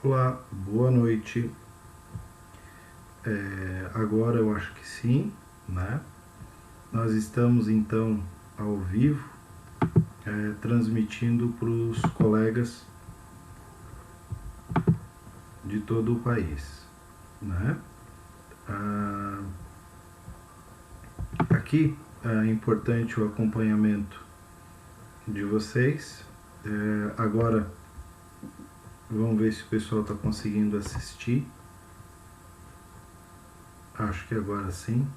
Olá, boa noite. Agora eu acho que sim, né? Nós estamos então ao vivo, transmitindo para os colegas de todo o país, né? Aqui é importante o acompanhamento de vocês. Agora vamos ver se o pessoal está conseguindo assistir. Acho que agora sim.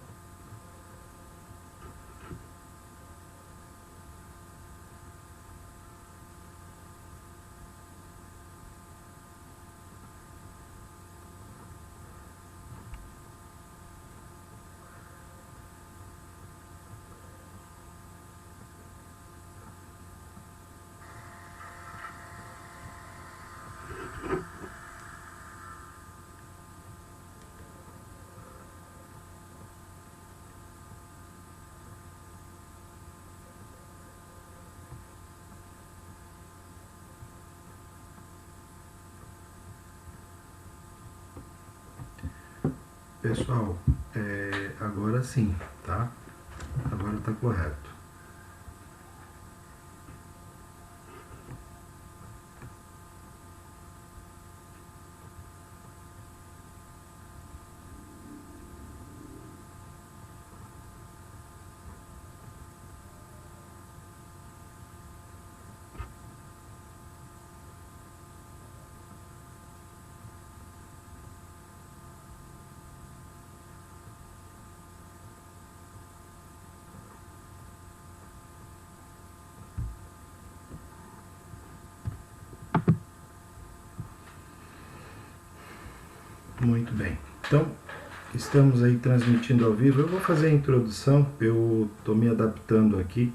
Pessoal, agora sim, tá? Agora está correto. Muito bem. Então, estamos aí transmitindo ao vivo. Eu vou fazer a introdução. Eu estou me adaptando aqui.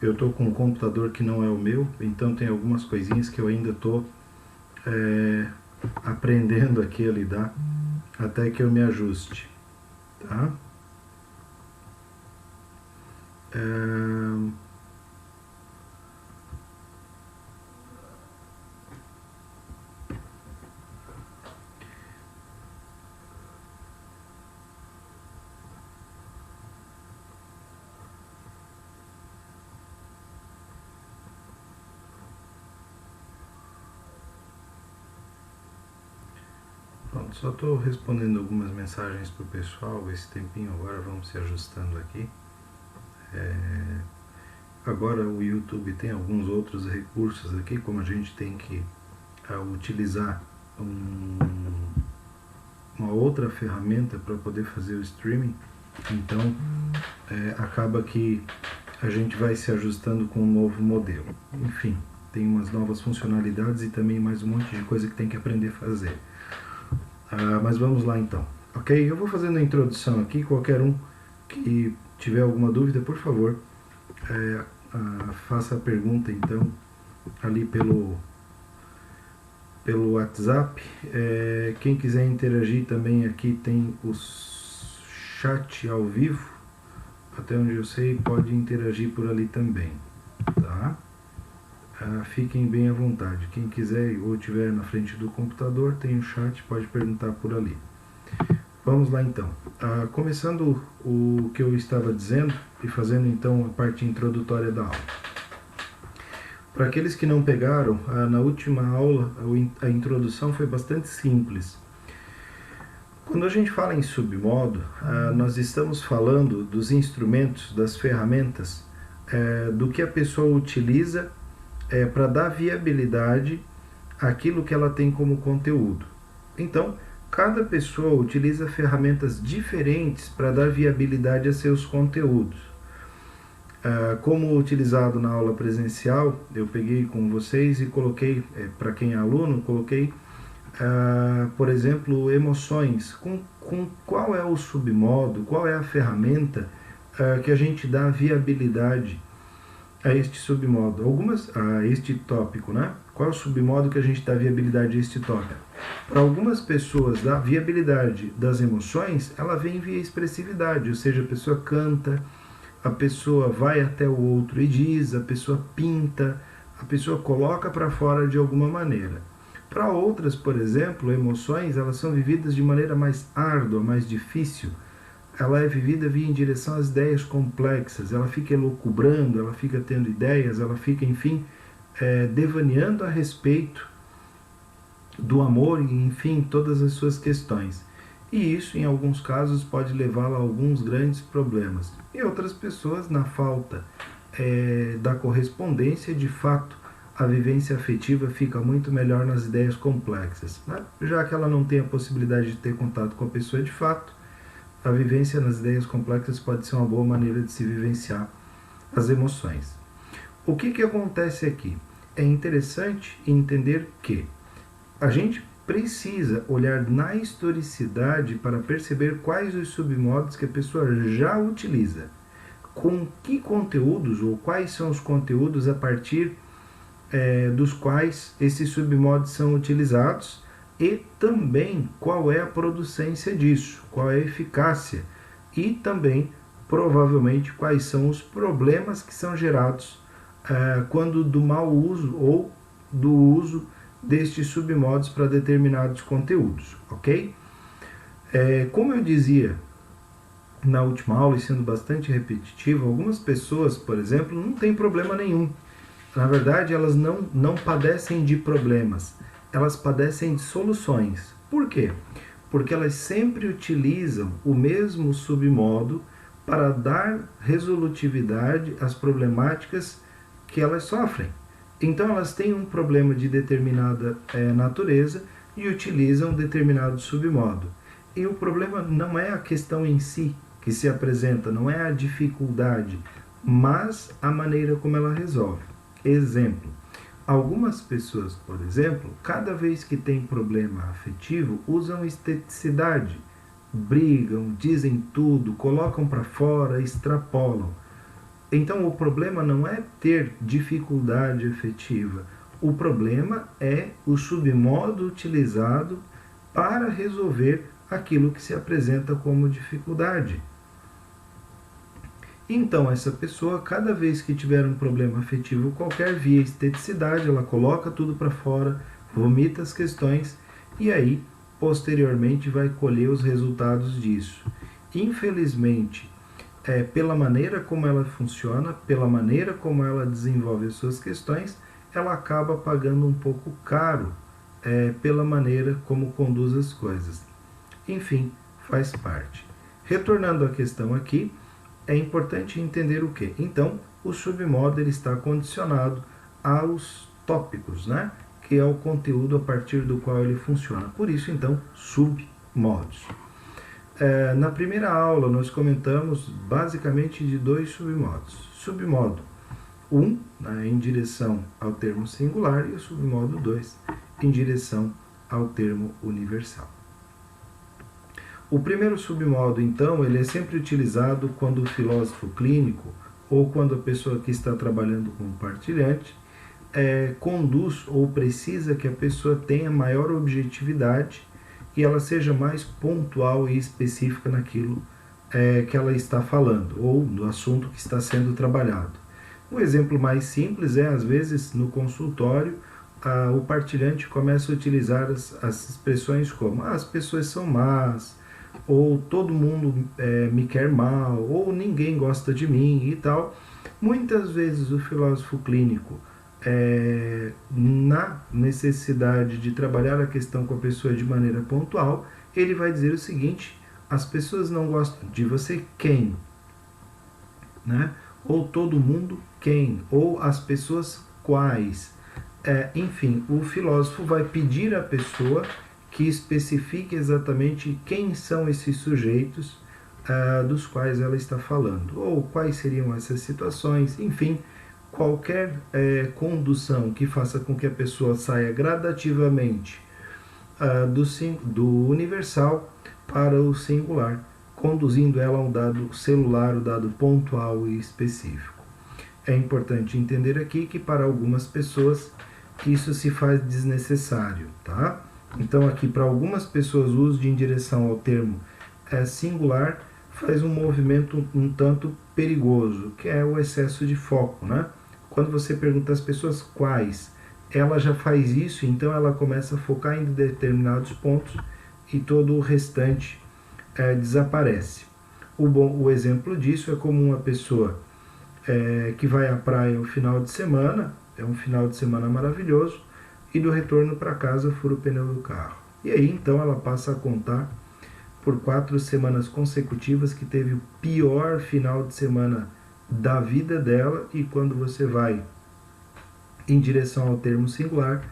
Eu estou com um computador que não é o meu, então tem algumas coisinhas que eu ainda estou aprendendo aqui a lidar até que eu me ajuste, tá? Pronto, só estou respondendo algumas mensagens para o pessoal. Esse tempinho agora vamos se ajustando aqui. Agora o YouTube tem alguns outros recursos aqui, como a gente tem que utilizar uma outra ferramenta para poder fazer o streaming, então acaba que a gente vai se ajustando com um novo modelo. Enfim, tem umas novas funcionalidades e também mais um monte de coisa que tem que aprender a fazer. Mas vamos lá então, ok? Eu vou fazendo a introdução aqui. Qualquer um que tiver alguma dúvida, por favor, faça a pergunta então ali pelo WhatsApp. Quem quiser interagir também, aqui tem o chat ao vivo, até onde eu sei, pode interagir por ali também, tá? Fiquem bem à vontade. Quem quiser ou estiver na frente do computador, tem o chat, pode perguntar por ali. Vamos lá então. Começando o que eu estava dizendo e fazendo então a parte introdutória da aula. Para aqueles que não pegaram, na última aula a introdução foi bastante simples. Quando a gente fala em submodo, nós estamos falando dos instrumentos, das ferramentas, do que a pessoa utiliza para dar viabilidade àquilo que ela tem como conteúdo. Então, cada pessoa utiliza ferramentas diferentes para dar viabilidade a seus conteúdos. Como utilizado na aula presencial, eu peguei com vocês e coloquei, para quem é aluno, coloquei, por exemplo, emoções. Com qual é o submodo, qual é a ferramenta que a gente dá viabilidade a este submodo, a este tópico, né? Qual é o submodo que a gente dá viabilidade a este tópico? Para algumas pessoas, a viabilidade das emoções, ela vem via expressividade, ou seja, a pessoa canta, a pessoa vai até o outro e diz, a pessoa pinta, a pessoa coloca para fora de alguma maneira. Para outras, por exemplo, emoções, elas são vividas de maneira mais árdua, mais difícil. Ela é vivida via em direção às ideias complexas, ela fica elucubrando, ela fica tendo ideias, ela fica, enfim, devaneando a respeito do amor e, enfim, todas as suas questões. E isso, em alguns casos, pode levá-la a alguns grandes problemas. E outras pessoas, na falta da correspondência, de fato, a vivência afetiva fica muito melhor nas ideias complexas, né? Já que ela não tem a possibilidade de ter contato com a pessoa de fato, a vivência nas ideias complexas pode ser uma boa maneira de se vivenciar as emoções. O que acontece aqui? É interessante entender que a gente precisa olhar na historicidade para perceber quais os submodos que a pessoa já utiliza, com que conteúdos ou quais são os conteúdos a partir dos quais esses submodos são utilizados e também qual é a producência disso, qual é a eficácia e também provavelmente quais são os problemas que são gerados quando do mau uso ou do uso destes submodos para determinados conteúdos, ok? Como eu dizia na última aula, e sendo bastante repetitivo, algumas pessoas, por exemplo, não têm problema nenhum. Na verdade, elas não padecem de problemas, elas padecem de soluções. Por quê? Porque elas sempre utilizam o mesmo submodo para dar resolutividade às problemáticas que elas sofrem. Então elas têm um problema de determinada natureza e utilizam determinado submodo. E o problema não é a questão em si que se apresenta, não é a dificuldade, mas a maneira como ela resolve. Exemplo, algumas pessoas, por exemplo, cada vez que tem problema afetivo, usam esteticidade, brigam, dizem tudo, colocam para fora, extrapolam. Então o problema não é ter dificuldade afetiva, o problema é o submodo utilizado para resolver aquilo que se apresenta como dificuldade. Então essa pessoa, cada vez que tiver um problema afetivo qualquer, via esteticidade, ela coloca tudo para fora, vomita as questões e aí posteriormente vai colher os resultados disso. Infelizmente, pela maneira como ela funciona, pela maneira como ela desenvolve as suas questões, ela acaba pagando um pouco caro pela maneira como conduz as coisas. Enfim, faz parte. Retornando à questão aqui, é importante entender o que? Então, o submodo ele está condicionado aos tópicos, né? Que é o conteúdo a partir do qual ele funciona. Por isso, então, submodos. Na primeira aula, nós comentamos basicamente de dois submodos. Submodo 1, né, em direção ao termo singular, e o submodo 2, em direção ao termo universal. O primeiro submodo, então, ele é sempre utilizado quando o filósofo clínico ou quando a pessoa que está trabalhando com o partilhante conduz ou precisa que a pessoa tenha maior objetividade e ela seja mais pontual e específica naquilo que ela está falando ou no assunto que está sendo trabalhado. Um exemplo mais simples é, às vezes, no consultório, o partilhante começa a utilizar as expressões como as pessoas são más, ou todo mundo me quer mal, ou ninguém gosta de mim e tal. Muitas vezes o filósofo clínico, na necessidade de trabalhar a questão com a pessoa de maneira pontual, ele vai dizer o seguinte: as pessoas não gostam de você quem? Né? Ou todo mundo quem? Ou as pessoas quais? Enfim, o filósofo vai pedir à pessoa que especifique exatamente quem são esses sujeitos dos quais ela está falando, ou quais seriam essas situações, enfim, qualquer condução que faça com que a pessoa saia gradativamente do universal para o singular, conduzindo ela a um dado celular, um dado pontual e específico. É importante entender aqui que para algumas pessoas isso se faz desnecessário, tá? Então aqui para algumas pessoas o uso de indireção ao termo singular faz um movimento um tanto perigoso, que é o excesso de foco, né? Quando você pergunta às pessoas quais, ela já faz isso, então ela começa a focar em determinados pontos e todo o restante desaparece. O exemplo disso é como uma pessoa que vai à praia no final de semana, é um final de semana maravilhoso, e do retorno para casa fura o pneu do carro. E aí então ela passa a contar por 4 semanas consecutivas que teve o pior final de semana da vida dela, e quando você vai em direção ao termo singular,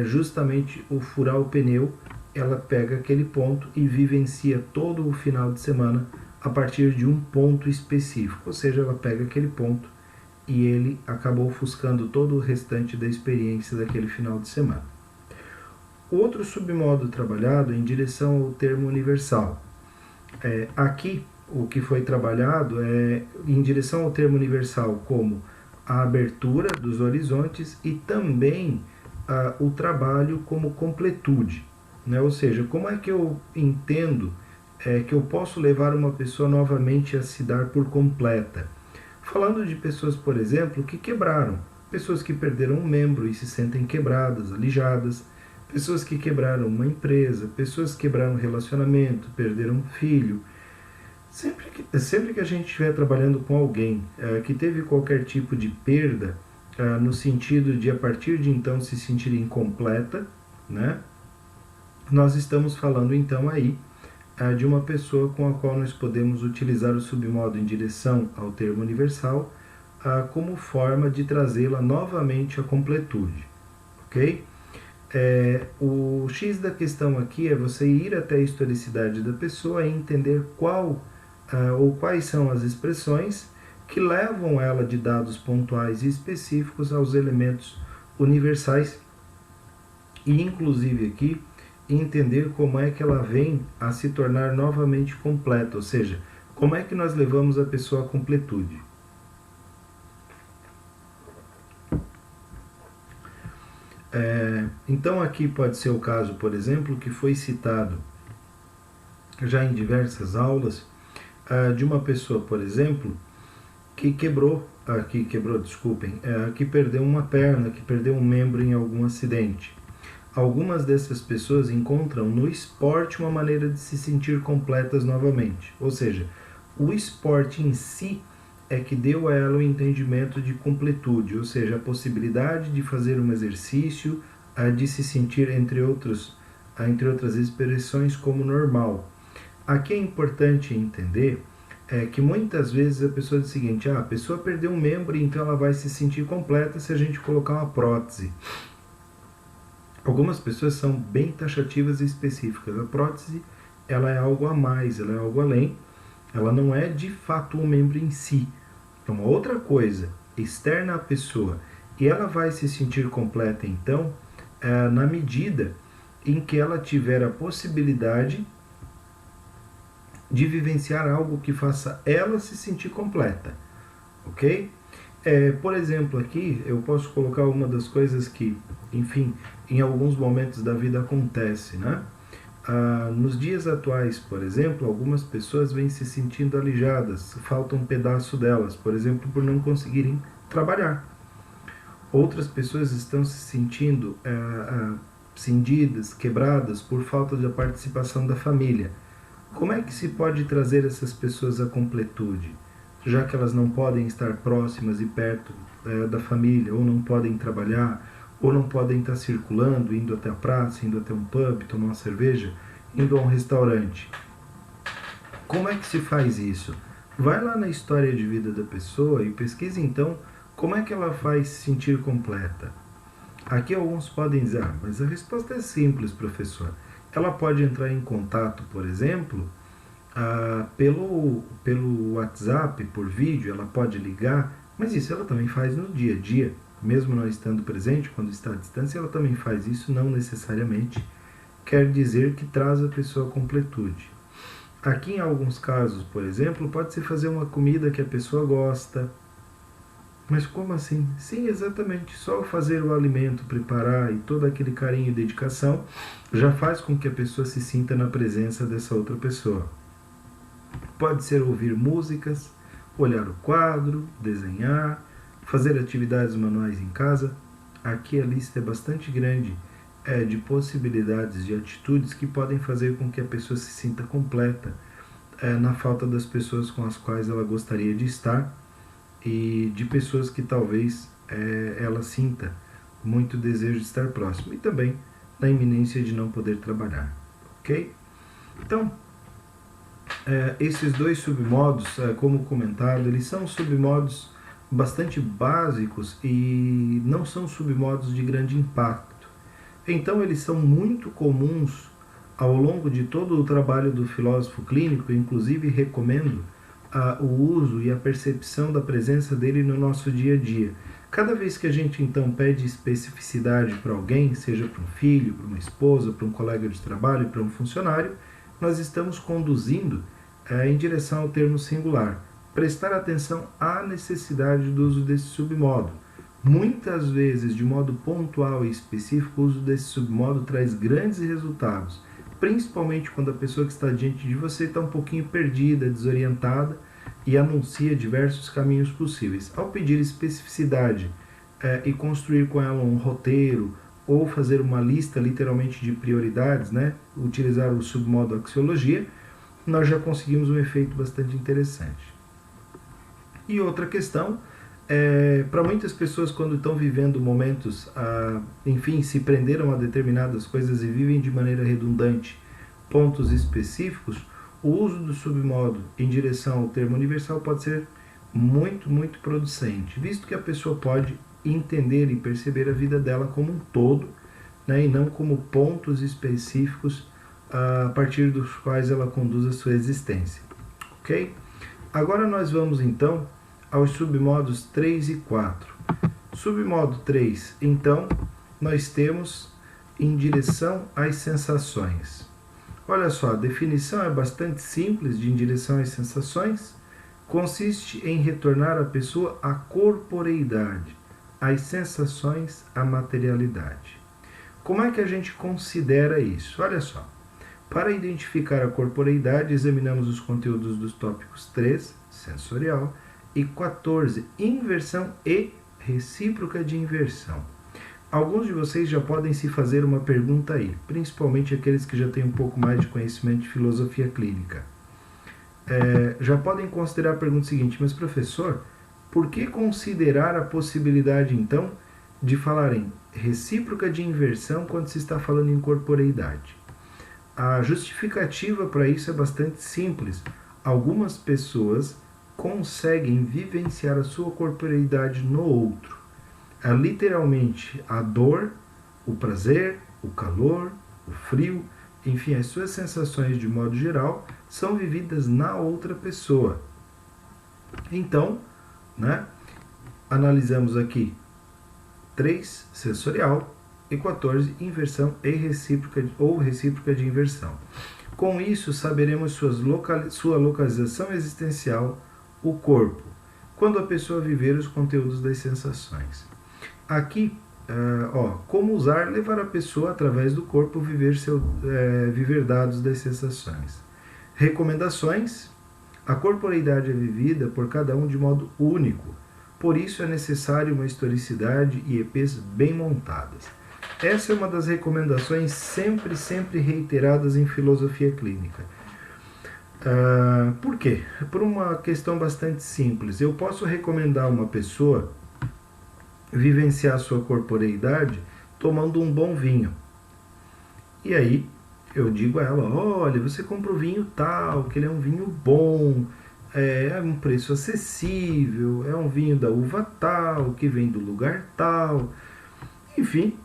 justamente o furar o pneu, ela pega aquele ponto e vivencia todo o final de semana a partir de um ponto específico, ou seja, ela pega aquele ponto e ele acabou ofuscando todo o restante da experiência daquele final de semana. O outro submodo trabalhado é em direção ao termo universal. Aqui, o que foi trabalhado é em direção ao termo universal, como a abertura dos horizontes e também o trabalho como completude, né? Ou seja, como é que eu entendo que eu posso levar uma pessoa novamente a se dar por completa? Falando de pessoas, por exemplo, que quebraram, pessoas que perderam um membro e se sentem quebradas, alijadas, pessoas que quebraram uma empresa, pessoas que quebraram um relacionamento, perderam um filho. Sempre que a gente estiver trabalhando com alguém que teve qualquer tipo de perda, no sentido de a partir de então se sentir incompleta, né? Nós estamos falando então aí de uma pessoa com a qual nós podemos utilizar o submodo em direção ao termo universal como forma de trazê-la novamente à completude, ok? O X da questão aqui é você ir até a historicidade da pessoa e entender qual ou quais são as expressões que levam ela de dados pontuais e específicos aos elementos universais, e inclusive aqui entender como é que ela vem a se tornar novamente completa, ou seja, como é que nós levamos a pessoa à completude. Então aqui pode ser o caso, por exemplo, que foi citado já em diversas aulas, de uma pessoa, por exemplo, que que perdeu uma perna, que perdeu um membro em algum acidente. Algumas dessas pessoas encontram no esporte uma maneira de se sentir completas novamente. Ou seja, o esporte em si é que deu a ela o entendimento de completude, ou seja, a possibilidade de fazer um exercício, de se sentir, entre outras expressões, como normal. Aqui é importante entender que muitas vezes a pessoa diz o seguinte: a pessoa perdeu um membro, então ela vai se sentir completa se a gente colocar uma prótese. Algumas pessoas são bem taxativas e específicas. A prótese, ela é algo a mais, ela é algo além, ela não é de fato um membro em si. É uma outra coisa externa à pessoa, e ela vai se sentir completa então na medida em que ela tiver a possibilidade de vivenciar algo que faça ela se sentir completa, ok? Por exemplo, aqui eu posso colocar uma das coisas que, enfim, em alguns momentos da vida acontece, né? Nos dias atuais, por exemplo, algumas pessoas vêm se sentindo alijadas, falta um pedaço delas, por exemplo, por não conseguirem trabalhar. Outras pessoas estão se sentindo cindidas, quebradas por falta da participação da família. Como é que se pode trazer essas pessoas à completude? Já que elas não podem estar próximas e perto da família, ou não podem trabalhar, ou não podem estar circulando, indo até a praça, indo até um pub, tomar uma cerveja, indo a um restaurante. Como é que se faz isso? Vai lá na história de vida da pessoa e pesquise então como é que ela faz se sentir completa. Aqui alguns podem dizer, mas a resposta é simples, professor. Ela pode entrar em contato, por exemplo, pelo WhatsApp, por vídeo, ela pode ligar, mas isso ela também faz no dia a dia, mesmo não estando presente, quando está à distância, ela também faz isso, não necessariamente quer dizer que traz a pessoa à completude. Aqui em alguns casos, por exemplo, pode-se fazer uma comida que a pessoa gosta. Mas como assim? Sim, exatamente, só fazer o alimento, preparar e todo aquele carinho e dedicação já faz com que a pessoa se sinta na presença dessa outra pessoa. Pode ser ouvir músicas, olhar o quadro, desenhar, fazer atividades manuais em casa. aqui a lista é bastante grande de possibilidades, de atitudes que podem fazer com que a pessoa se sinta completa na falta das pessoas com as quais ela gostaria de estar e de pessoas que talvez ela sinta muito desejo de estar próximo, e também na iminência de não poder trabalhar, ok? Então, esses dois submodos, como comentado, eles são submodos bastante básicos e não são submodos de grande impacto. Então eles são muito comuns ao longo de todo o trabalho do filósofo clínico, inclusive recomendo o uso e a percepção da presença dele no nosso dia a dia. Cada vez que a gente então pede especificidade para alguém, seja para um filho, para uma esposa, para um colega de trabalho, para um funcionário, nós estamos conduzindo em direção ao termo singular. Prestar atenção à necessidade do uso desse submodo. Muitas vezes, de modo pontual e específico, o uso desse submodo traz grandes resultados, principalmente quando a pessoa que está diante de você está um pouquinho perdida, desorientada e anuncia diversos caminhos possíveis. Ao pedir especificidade e construir com ela um roteiro ou fazer uma lista literalmente de prioridades, utilizar o submodo axiologia, nós já conseguimos um efeito bastante interessante. E outra questão, para muitas pessoas quando estão vivendo momentos, se prenderam a determinadas coisas e vivem de maneira redundante pontos específicos, o uso do submodo em direção ao termo universal pode ser muito, muito producente, visto que a pessoa pode entender e perceber a vida dela como um todo, e não como pontos específicos a partir dos quais ela conduz a sua existência. Ok? Agora nós vamos então aos submodos 3 e 4. Submodo 3, então, nós temos em direção às sensações. Olha só, a definição é bastante simples de em direção às sensações. Consiste em retornar a pessoa à corporeidade, às sensações, à materialidade. Como é que a gente considera isso? Olha só, para identificar a corporeidade, examinamos os conteúdos dos tópicos 3, sensorial, e 14, inversão e recíproca de inversão. Alguns de vocês já podem se fazer uma pergunta aí, principalmente aqueles que já têm um pouco mais de conhecimento de filosofia clínica. Já podem considerar a pergunta seguinte: mas professor, por que considerar a possibilidade então de falar em recíproca de inversão quando se está falando em corporeidade? A justificativa para isso é bastante simples. Algumas pessoas conseguem vivenciar a sua corporeidade no outro. Literalmente, a dor, o prazer, o calor, o frio, enfim, as suas sensações de modo geral são vividas na outra pessoa. Então, analisamos aqui 3, sensorial, e 14, inversão e recíproca ou recíproca de inversão. Com isso, saberemos sua localização existencial, o corpo, quando a pessoa viver os conteúdos das sensações. Aqui, como usar, levar a pessoa através do corpo viver dados das sensações. Recomendações: a corporeidade é vivida por cada um de modo único, por isso é necessário uma historicidade e EPs bem montadas. Essa é uma das recomendações sempre reiteradas em filosofia clínica. Por quê? Por uma questão bastante simples. Eu posso recomendar uma pessoa vivenciar sua corporeidade tomando um bom vinho. E aí eu digo a ela: olha, você compra o vinho tal, que ele é um vinho bom, é um preço acessível, é um vinho da uva tal, que vem do lugar tal. Enfim,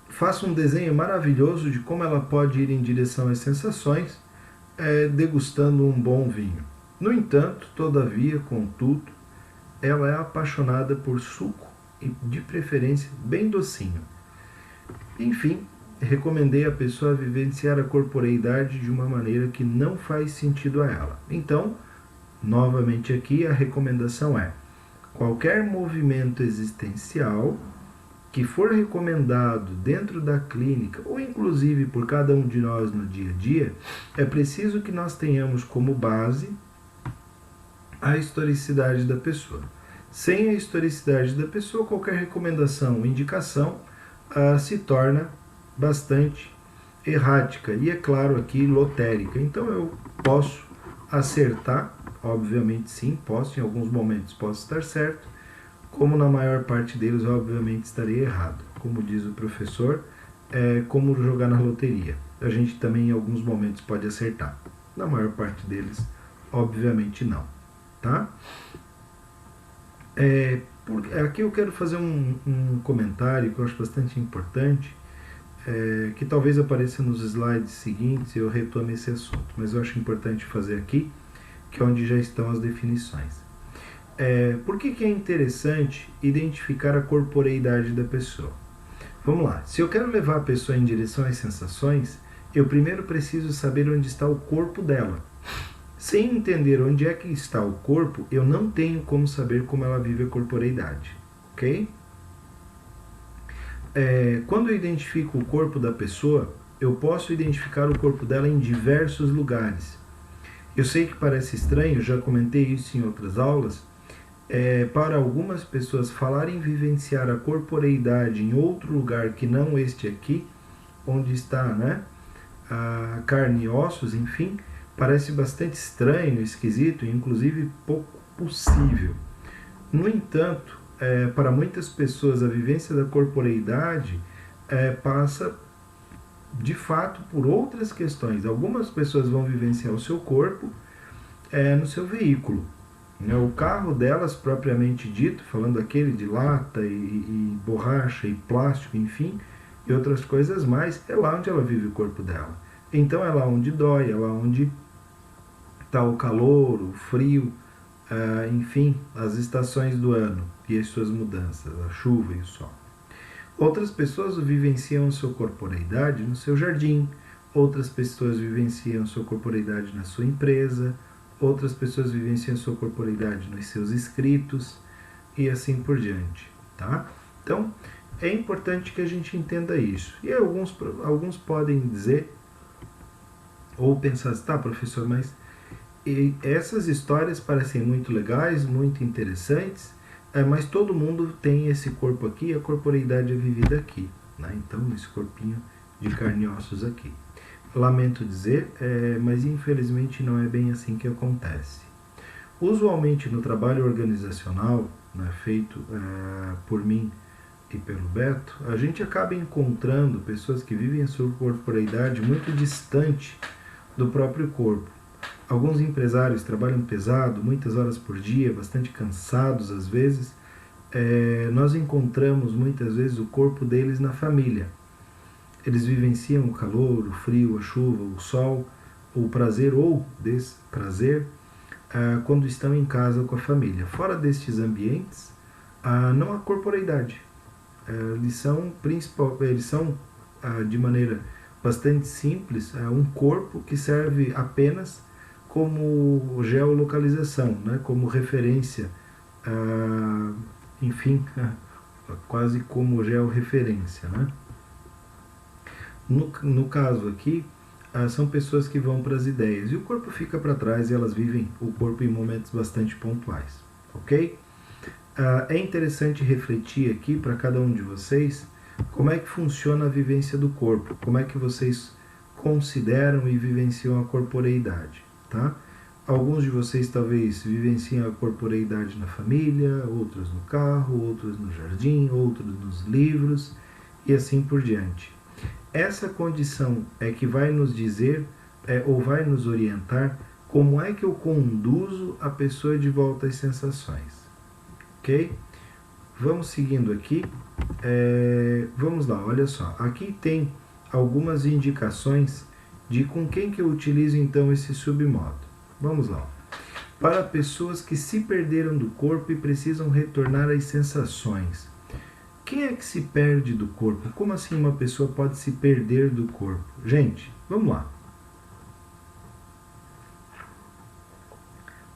faço um desenho maravilhoso de como ela pode ir em direção às sensações, degustando um bom vinho. No entanto, todavia, contudo, ela é apaixonada por suco e, de preferência, bem docinho. Enfim, recomendei a pessoa vivenciar a corporeidade de uma maneira que não faz sentido a ela. Então, novamente aqui, a recomendação é: qualquer movimento existencial que for recomendado dentro da clínica, ou inclusive por cada um de nós no dia a dia, é preciso que nós tenhamos como base a historicidade da pessoa. Sem a historicidade da pessoa, qualquer recomendação ou indicação se torna bastante errática e, é claro, aqui lotérica. Então eu posso acertar, obviamente sim, posso, em alguns momentos posso estar certo, como na maior parte deles, obviamente, estarei errado. Como diz o professor, é como jogar na loteria. A gente também, em alguns momentos, pode acertar. Na maior parte deles, obviamente, não. Tá? Aqui eu quero fazer um comentário que eu acho bastante importante, que talvez apareça nos slides seguintes e eu retome esse assunto, mas eu acho importante fazer aqui, que é onde já estão as definições. Por que é interessante identificar a corporeidade da pessoa? Vamos lá, se eu quero levar a pessoa em direção às sensações, eu primeiro preciso saber onde está o corpo dela. Sem entender onde é que está o corpo, eu não tenho como saber como ela vive a corporeidade, ok? Quando eu identifico o corpo da pessoa, eu posso identificar o corpo dela em diversos lugares. Eu sei que parece estranho, já comentei isso em outras aulas, para algumas pessoas falar em vivenciar a corporeidade em outro lugar que não este aqui, onde está, né, a carne e ossos, enfim, parece bastante estranho, esquisito e inclusive pouco possível. No entanto, para muitas pessoas a vivência da corporeidade passa de fato por outras questões. Algumas pessoas vão vivenciar o seu corpo no seu veículo. O carro delas, propriamente dito, falando aquele de lata e borracha e plástico, enfim, e outras coisas mais, é lá onde ela vive o corpo dela. Então é lá onde dói, é lá onde está o calor, o frio, enfim, as estações do ano e as suas mudanças, a chuva e o sol. Outras pessoas vivenciam sua corporeidade no seu jardim, outras pessoas vivenciam sua corporeidade na sua empresa, outras pessoas vivenciam sua corporeidade nos seus escritos e assim por diante, tá? Então, é importante que a gente entenda isso. E alguns podem dizer ou pensar, tá, professor, mas essas histórias parecem muito legais, muito interessantes, mas todo mundo tem esse corpo aqui, a corporeidade é vivida aqui, né? Então, esse corpinho de carne e ossos aqui. Lamento dizer, mas infelizmente não é bem assim que acontece. Usualmente no trabalho organizacional, né, feito por mim e pelo Beto, a gente acaba encontrando pessoas que vivem a sua corporeidade muito distante do próprio corpo. Alguns empresários trabalham pesado, muitas horas por dia, bastante cansados às vezes. Nós encontramos muitas vezes o corpo deles na família. Eles vivenciam o calor, o frio, a chuva, o sol, o prazer ou desprazer quando estão em casa com a família. Fora destes ambientes, não há corporeidade. Eles são de maneira bastante simples, um corpo que serve apenas como geolocalização, né, como referência, enfim, quase como georreferência, né? No caso aqui, são pessoas que vão para as ideias e o corpo fica para trás e elas vivem o corpo em momentos bastante pontuais, ok? É interessante refletir aqui para cada um de vocês como é que funciona a vivência do corpo, como é que vocês consideram e vivenciam a corporeidade, tá? Alguns de vocês talvez vivenciam a corporeidade na família, outros no carro, outros no jardim, outros nos livros e assim por diante. Essa condição é que vai nos dizer ou vai nos orientar como é que eu conduzo a pessoa de volta às sensações. Ok? Vamos seguindo aqui. Vamos lá, olha só. Aqui tem algumas indicações de com quem que eu utilizo então esse submodo. Vamos lá. Para pessoas que se perderam do corpo e precisam retornar às sensações. Quem é que se perde do corpo? Como assim uma pessoa pode se perder do corpo? Gente, vamos lá.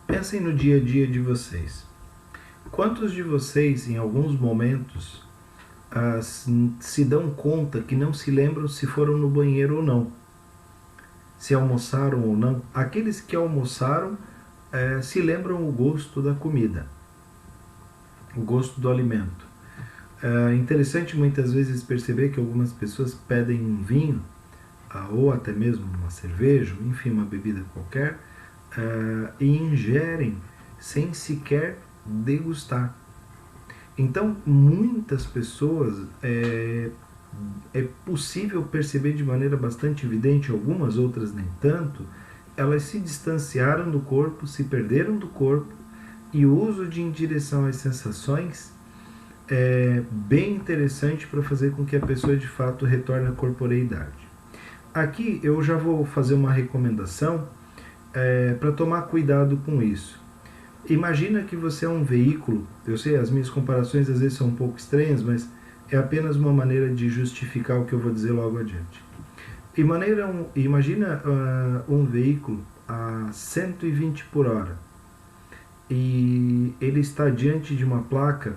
Pensem no dia a dia de vocês. Quantos de vocês, em alguns momentos, se dão conta que não se lembram se foram no banheiro ou não? Se almoçaram ou não? Aqueles que almoçaram se lembram o gosto da comida. o gosto do alimento. É interessante muitas vezes perceber que algumas pessoas pedem um vinho, ou até mesmo uma cerveja, enfim, uma bebida qualquer, e ingerem sem sequer degustar. Então, muitas pessoas é possível perceber de maneira bastante evidente, algumas outras nem tanto, elas se distanciaram do corpo, se perderam do corpo, e o uso de indireção às sensações é bem interessante para fazer com que a pessoa de fato retorne à corporeidade. Aqui eu já vou fazer uma recomendação para tomar cuidado com isso. Imagina que você é um veículo, eu sei, as minhas comparações às vezes são um pouco estranhas, mas é apenas uma maneira de justificar o que eu vou dizer logo adiante. Imagina um veículo a 120 por hora e ele está diante de uma placa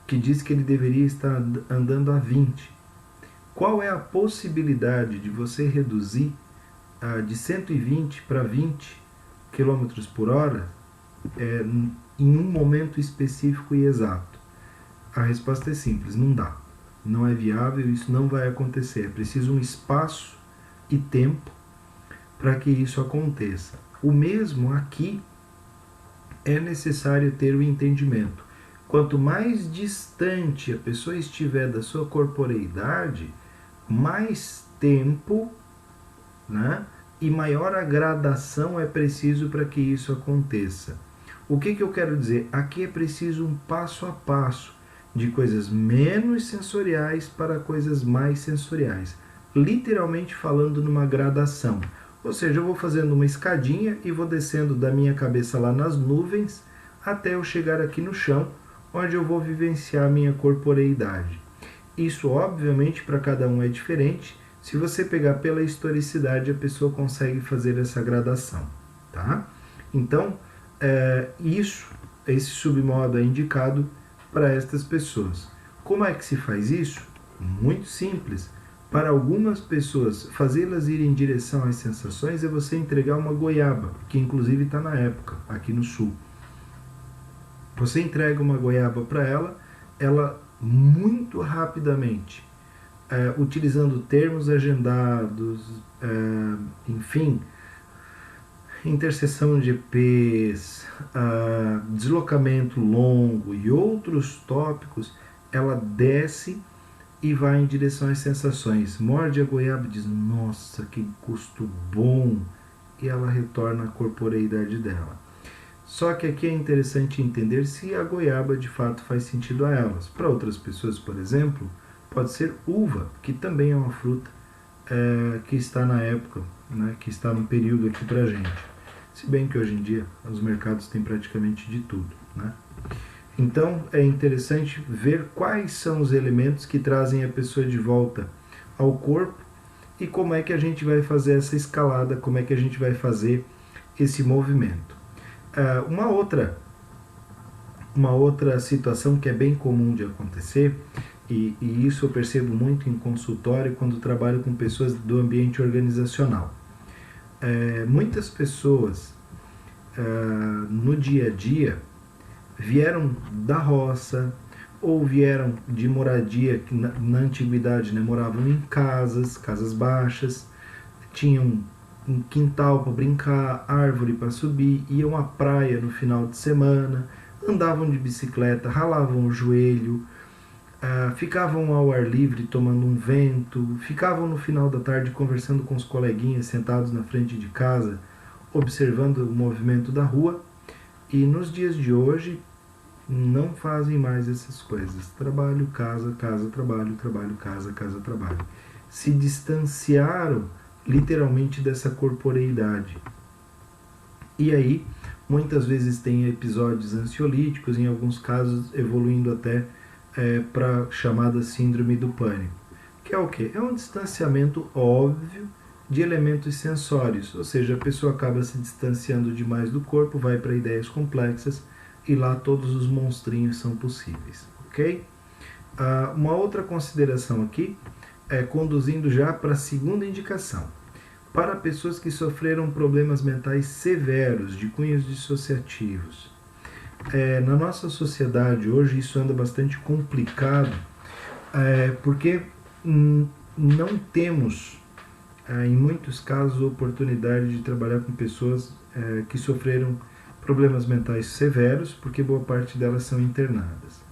que diz que ele deveria estar andando a 20. Qual é a possibilidade de você reduzir de 120 para 20 km por hora em um momento específico e exato? A resposta é simples, não dá. Não é viável, isso não vai acontecer. É preciso um espaço e tempo para que isso aconteça. O mesmo aqui é necessário ter o entendimento. Quanto mais distante a pessoa estiver da sua corporeidade, mais tempo, né, e maior a gradação é preciso para que isso aconteça. O que eu quero dizer? Aqui é preciso um passo a passo, de coisas menos sensoriais para coisas mais sensoriais. Literalmente falando numa gradação. Ou seja, eu vou fazendo uma escadinha e vou descendo da minha cabeça lá nas nuvens até eu chegar aqui no chão, onde eu vou vivenciar a minha corporeidade. Isso, obviamente, para cada um é diferente. Se você pegar pela historicidade, a pessoa consegue fazer essa gradação. Tá? Então, esse submodo é indicado para estas pessoas. Como é que se faz isso? Muito simples. Para algumas pessoas, fazê-las ir em direção às sensações é você entregar uma goiaba, que inclusive está na época, aqui no sul. Você entrega uma goiaba para ela muito rapidamente, utilizando termos agendados, enfim, interseção de EPs, deslocamento longo e outros tópicos, ela desce e vai em direção às sensações. Morde a goiaba e diz, nossa, que gosto bom, e ela retorna à corporeidade dela. Só que aqui é interessante entender se a goiaba de fato faz sentido a elas. Para outras pessoas, por exemplo, pode ser uva, que também é uma fruta que está na época, né, que está no período aqui para a gente. Se bem que hoje em dia os mercados têm praticamente de tudo, né? Então é interessante ver quais são os elementos que trazem a pessoa de volta ao corpo e como é que a gente vai fazer essa escalada, como é que a gente vai fazer esse movimento. Uma outra situação que é bem comum de acontecer, e isso eu percebo muito em consultório quando trabalho com pessoas do ambiente organizacional. Muitas pessoas no dia a dia vieram da roça ou vieram de moradia que na antiguidade, né, moravam em casas baixas, tinham um quintal para brincar, árvore para subir, iam à praia no final de semana, andavam de bicicleta, ralavam o joelho, ficavam ao ar livre tomando um vento, ficavam no final da tarde conversando com os coleguinhas sentados na frente de casa, observando o movimento da rua. E nos dias de hoje não fazem mais essas coisas. Trabalho, casa, casa, trabalho, trabalho, casa, casa, trabalho. Se distanciaram literalmente dessa corporeidade. E aí, muitas vezes tem episódios ansiolíticos, em alguns casos evoluindo até para chamada síndrome do pânico. Que é o quê? É um distanciamento óbvio de elementos sensórios, ou seja, a pessoa acaba se distanciando demais do corpo, vai para ideias complexas e lá todos os monstrinhos são possíveis, ok? Uma outra consideração aqui conduzindo já para a segunda indicação. Para pessoas que sofreram problemas mentais severos de cunhos dissociativos, Na nossa sociedade hoje isso anda bastante complicado, porque não temos, em muitos casos, oportunidade de trabalhar com pessoas que sofreram problemas mentais severos, porque boa parte delas são internadas.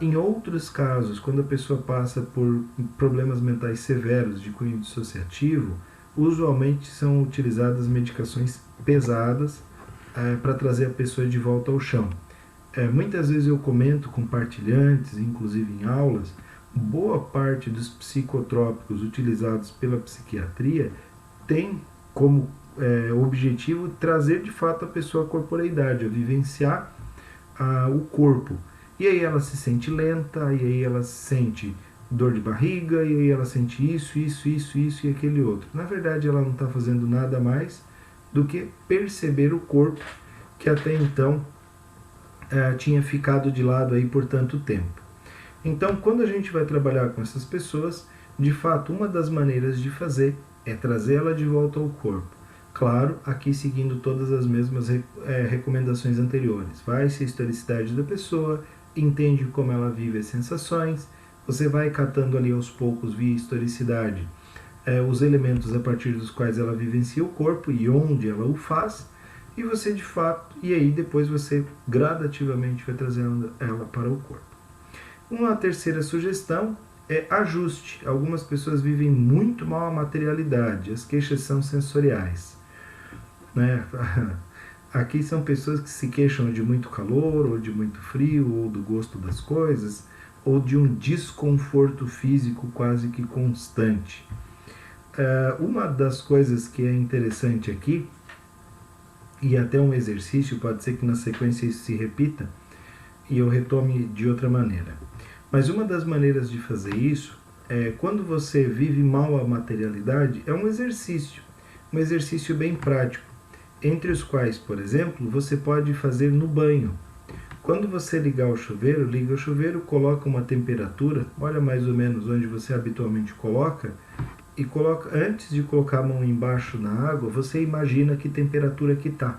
Em outros casos, quando a pessoa passa por problemas mentais severos de cunho dissociativo, usualmente são utilizadas medicações pesadas para trazer a pessoa de volta ao chão. Muitas vezes eu comento com partilhantes, inclusive em aulas, boa parte dos psicotrópicos utilizados pela psiquiatria tem como objetivo trazer de fato a pessoa à corporeidade, a vivenciar o corpo. E aí ela se sente lenta, e aí ela sente dor de barriga, e aí ela sente isso e aquele outro. Na verdade ela não está fazendo nada mais do que perceber o corpo que até então tinha ficado de lado aí por tanto tempo. Então, quando a gente vai trabalhar com essas pessoas, de fato, uma das maneiras de fazer é trazê-la de volta ao corpo. Claro, aqui seguindo todas as mesmas recomendações anteriores. Vai-se a historicidade da pessoa, entende como ela vive as sensações, você vai catando ali aos poucos, via historicidade, os elementos a partir dos quais ela vivencia o corpo e onde ela o faz, e você de fato, e aí depois você gradativamente vai trazendo ela para o corpo. Uma terceira sugestão é ajuste. Algumas pessoas vivem muito mal a materialidade, as queixas são sensoriais. Aqui são pessoas que se queixam de muito calor, ou de muito frio, ou do gosto das coisas, ou de um desconforto físico quase que constante. Uma das coisas que é interessante aqui, e até um exercício, pode ser que na sequência isso se repita, e eu retome de outra maneira. Mas uma das maneiras de fazer isso é quando você vive mal a materialidade, é um exercício bem prático, entre os quais, por exemplo, você pode fazer no banho. Quando você liga o chuveiro, coloca uma temperatura, olha mais ou menos onde você habitualmente coloca, e antes de colocar a mão embaixo na água, você imagina que temperatura que está.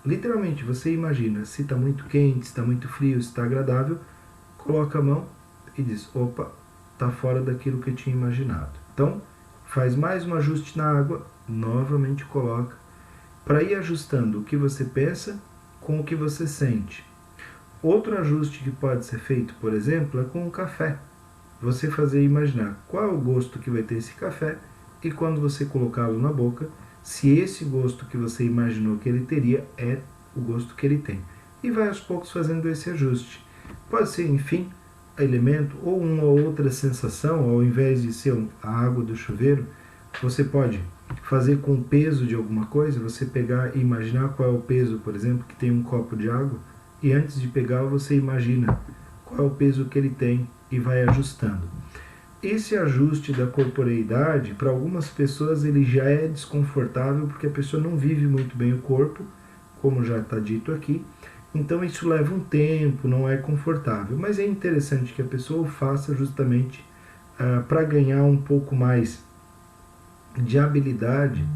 Literalmente, você imagina se está muito quente, se está muito frio, se está agradável, coloca a mão e diz, opa, está fora daquilo que eu tinha imaginado. Então, faz mais um ajuste na água, novamente coloca, para ir ajustando o que você pensa com o que você sente. Outro ajuste que pode ser feito, por exemplo, é com o café. Você fazer imaginar qual é o gosto que vai ter esse café e quando você colocá-lo na boca, se esse gosto que você imaginou que ele teria é o gosto que ele tem. E vai aos poucos fazendo esse ajuste. Pode ser, enfim, elemento ou uma ou outra sensação, ao invés de ser a água do chuveiro, você pode fazer com o peso de alguma coisa, você pegar e imaginar qual é o peso, por exemplo, que tem um copo de água, e antes de pegar você imagina qual é o peso que ele tem e vai ajustando. Esse ajuste da corporeidade, para algumas pessoas, ele já é desconfortável, porque a pessoa não vive muito bem o corpo, como já está dito aqui, então isso leva um tempo, não é confortável, mas é interessante que a pessoa o faça justamente para ganhar um pouco mais de habilidade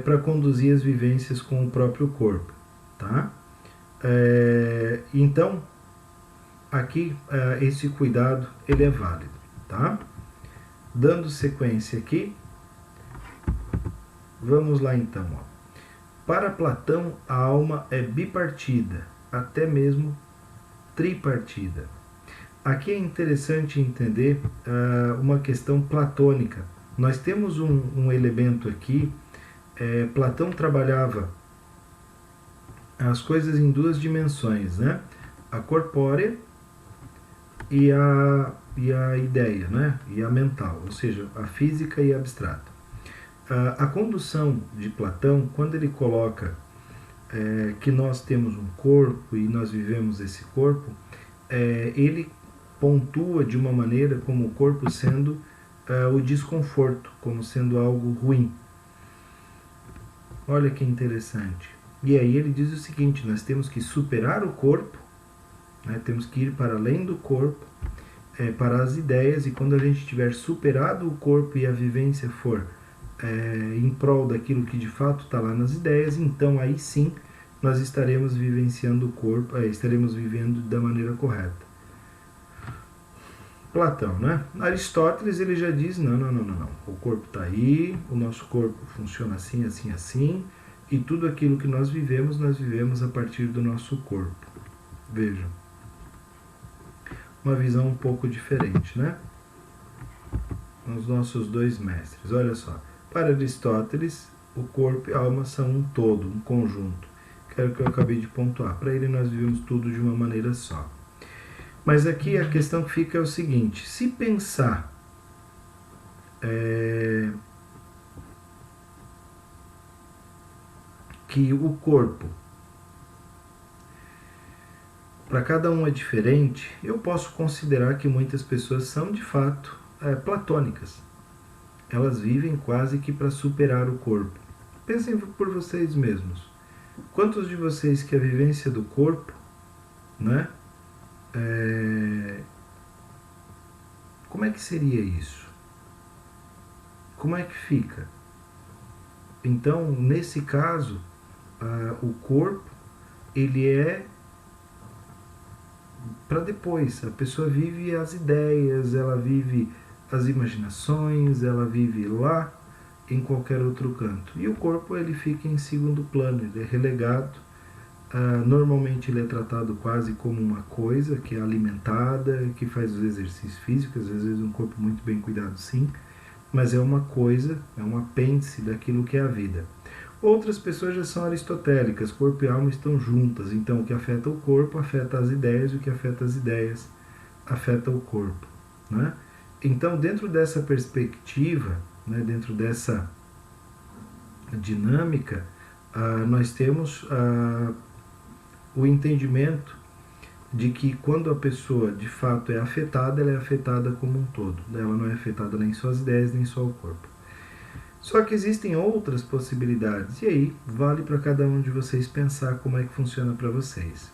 para conduzir as vivências com o próprio corpo, tá? Então, aqui esse cuidado ele é válido, tá? Dando sequência aqui, vamos lá então. Para Platão, a alma é bipartida, até mesmo tripartida. Aqui é interessante entender uma questão platônica. Nós temos um elemento aqui, Platão trabalhava as coisas em duas dimensões, né? A corpórea e a ideia, né? E a mental, ou seja, a física e a abstrata. A condução de Platão, quando ele coloca que nós temos um corpo e nós vivemos esse corpo, ele pontua de uma maneira como o corpo sendo o desconforto, como sendo algo ruim. Olha que interessante. E aí ele diz o seguinte, nós temos que superar o corpo, né, temos que ir para além do corpo, para as ideias, e quando a gente tiver superado o corpo e a vivência for em prol daquilo que de fato está lá nas ideias, então aí sim nós estaremos vivenciando o corpo, estaremos vivendo da maneira correta. Platão, né? Aristóteles, ele já diz, não. O corpo está aí, o nosso corpo funciona assim, assim, assim, e tudo aquilo que nós vivemos a partir do nosso corpo. Vejam. Uma visão um pouco diferente, né? Os nossos dois mestres. Olha só. Para Aristóteles, o corpo e a alma são um todo, um conjunto. Que é o que eu acabei de pontuar. Para ele, nós vivemos tudo de uma maneira só. Mas aqui a questão que fica é o seguinte: se pensar que o corpo para cada um é diferente, eu posso considerar que muitas pessoas são de fato platônicas. Elas vivem quase que para superar o corpo. Pensem por vocês mesmos. Quantos de vocês que a vivência do corpo, né? Como é que seria isso? Como é que fica? Então, nesse caso, o corpo, ele é para depois. A pessoa vive as ideias, ela vive as imaginações, ela vive lá em qualquer outro canto. E o corpo, ele fica em segundo plano, ele é relegado. Normalmente ele é tratado quase como uma coisa que é alimentada, que faz os exercícios físicos, às vezes um corpo muito bem cuidado sim, mas é uma coisa, é um apêndice daquilo que é a vida. Outras pessoas já são aristotélicas, corpo e alma estão juntas, então o que afeta o corpo afeta as ideias, e o que afeta as ideias afeta o corpo, né? Então, dentro dessa perspectiva, né, dentro dessa dinâmica, nós temos o entendimento de que quando a pessoa de fato é afetada, ela é afetada como um todo. Ela não é afetada nem só as ideias, nem só o corpo. Só que existem outras possibilidades, e aí vale para cada um de vocês pensar como é que funciona para vocês.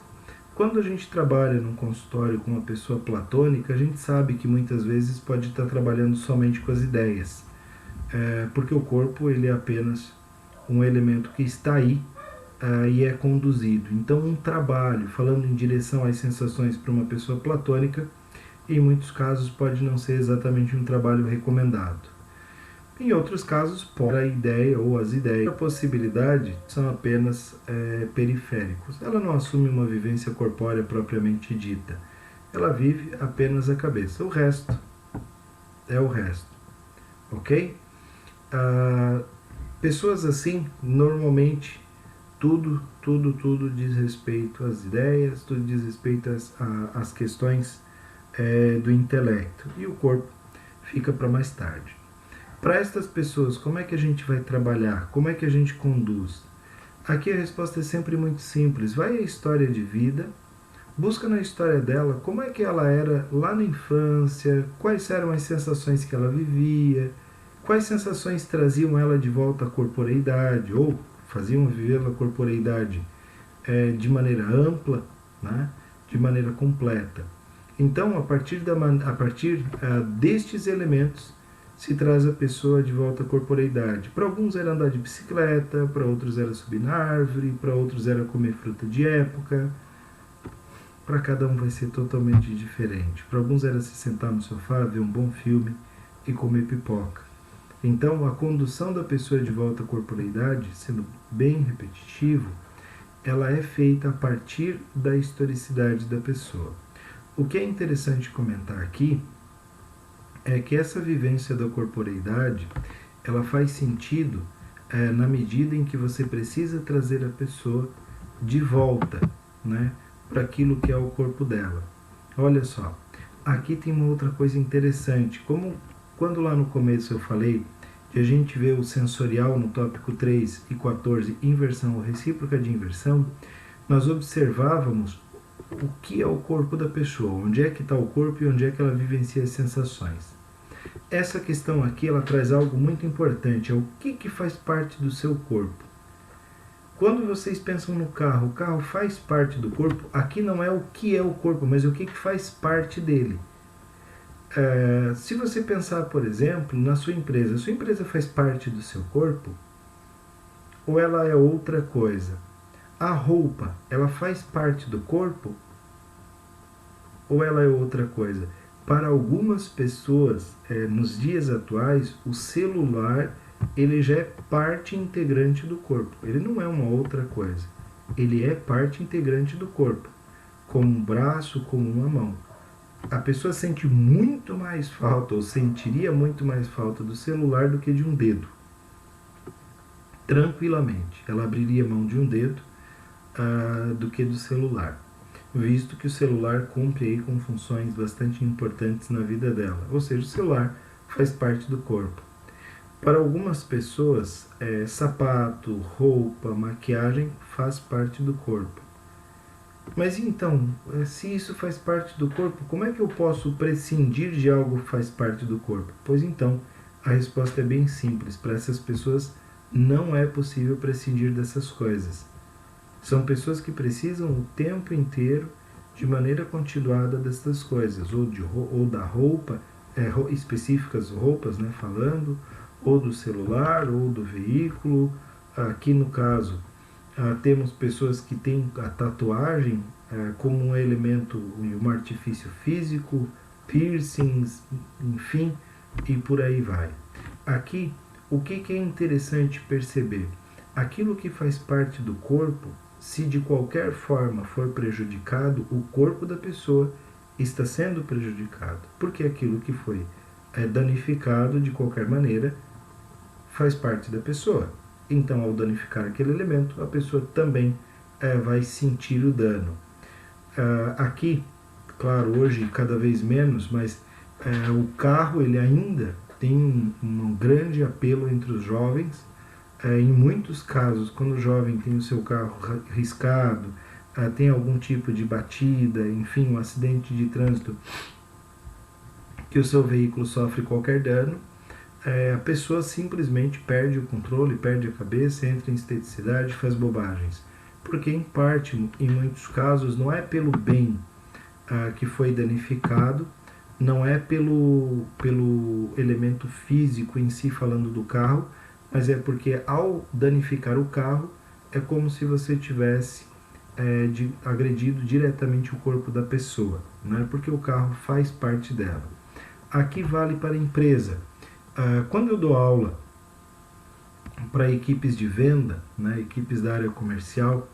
Quando a gente trabalha num consultório com uma pessoa platônica, a gente sabe que muitas vezes pode estar trabalhando somente com as ideias, porque o corpo ele é apenas um elemento que está aí e é conduzido. Então, um trabalho falando em direção às sensações para uma pessoa platônica, em muitos casos pode não ser exatamente um trabalho recomendado. Em outros casos, a ideia ou as ideias, a possibilidade são apenas periféricos. Ela não assume uma vivência corpórea propriamente dita. Ela vive apenas a cabeça. O resto é o resto. Ok? Pessoas assim, normalmente, tudo diz respeito às ideias, tudo diz respeito às questões do intelecto. E o corpo fica para mais tarde. Para estas pessoas, como é que a gente vai trabalhar? Como é que a gente conduz? Aqui a resposta é sempre muito simples. Vai à história de vida, busca na história dela como é que ela era lá na infância, quais eram as sensações que ela vivia, quais sensações traziam ela de volta à corporeidade, ou faziam vivê-la a corporeidade de maneira ampla, né? De maneira completa. Então, a partir destes elementos, se traz a pessoa de volta à corporeidade. Para alguns era andar de bicicleta, para outros era subir na árvore, para outros era comer fruta de época. Para cada um vai ser totalmente diferente. Para alguns era se sentar no sofá, ver um bom filme e comer pipoca. Então, a condução da pessoa de volta à corporeidade, sendo bem repetitivo, ela é feita a partir da historicidade da pessoa. O que é interessante comentar aqui é que essa vivência da corporeidade, ela faz sentido na medida em que você precisa trazer a pessoa de volta, né, para aquilo que é o corpo dela. Olha só, aqui tem uma outra coisa interessante. Como quando lá no começo eu falei que a gente vê o sensorial no tópico 3 e 14, inversão ou recíproca de inversão, nós observávamos o que é o corpo da pessoa, onde é que está o corpo e onde é que ela vivencia as sensações. Essa questão aqui, ela traz algo muito importante, é o que faz parte do seu corpo. Quando vocês pensam no carro, o carro faz parte do corpo, aqui não é o que é o corpo, mas o que faz parte dele. Se você pensar, por exemplo, na sua empresa, a sua empresa faz parte do seu corpo? Ou ela é outra coisa? A roupa, ela faz parte do corpo ou ela é outra coisa? Para algumas pessoas, nos dias atuais, o celular ele já é parte integrante do corpo. Ele não é uma outra coisa. Ele é parte integrante do corpo, como um braço, como uma mão. A pessoa sente muito mais falta, ou sentiria muito mais falta do celular do que de um dedo. Tranquilamente. Ela abriria mão de um dedo do que do celular, visto que o celular cumpre aí com funções bastante importantes na vida dela. Ou seja, o celular faz parte do corpo. Para algumas pessoas, sapato, roupa, maquiagem faz parte do corpo. Mas então, se isso faz parte do corpo, como é que eu posso prescindir de algo que faz parte do corpo? Pois então, a resposta é bem simples. Para essas pessoas, não é possível prescindir dessas coisas. São pessoas que precisam o tempo inteiro, de maneira continuada, dessas coisas, ou da roupa, específicas roupas, né, falando, ou do celular, ou do veículo. Aqui no caso, temos pessoas que têm a tatuagem como um elemento, um artifício físico, piercings, enfim, e por aí vai. Aqui, o que é interessante perceber? Aquilo que faz parte do corpo, se de qualquer forma for prejudicado, o corpo da pessoa está sendo prejudicado, porque aquilo que foi danificado de qualquer maneira faz parte da pessoa. Então, ao danificar aquele elemento, a pessoa também vai sentir o dano. Aqui, claro, hoje cada vez menos, mas o carro ele ainda tem um grande apelo entre os jovens. Em muitos casos, quando o jovem tem o seu carro riscado, tem algum tipo de batida, enfim, um acidente de trânsito, que o seu veículo sofre qualquer dano, a pessoa simplesmente perde o controle, perde a cabeça, entra em esteticidade, faz bobagens. Porque, em parte, em muitos casos, não é pelo bem que foi danificado, não é pelo elemento físico em si, falando do carro, mas é porque ao danificar o carro, é como se você tivesse agredido diretamente o corpo da pessoa, né? Porque o carro faz parte dela. Aqui vale para a empresa. Quando eu dou aula para equipes de venda, né, equipes da área comercial,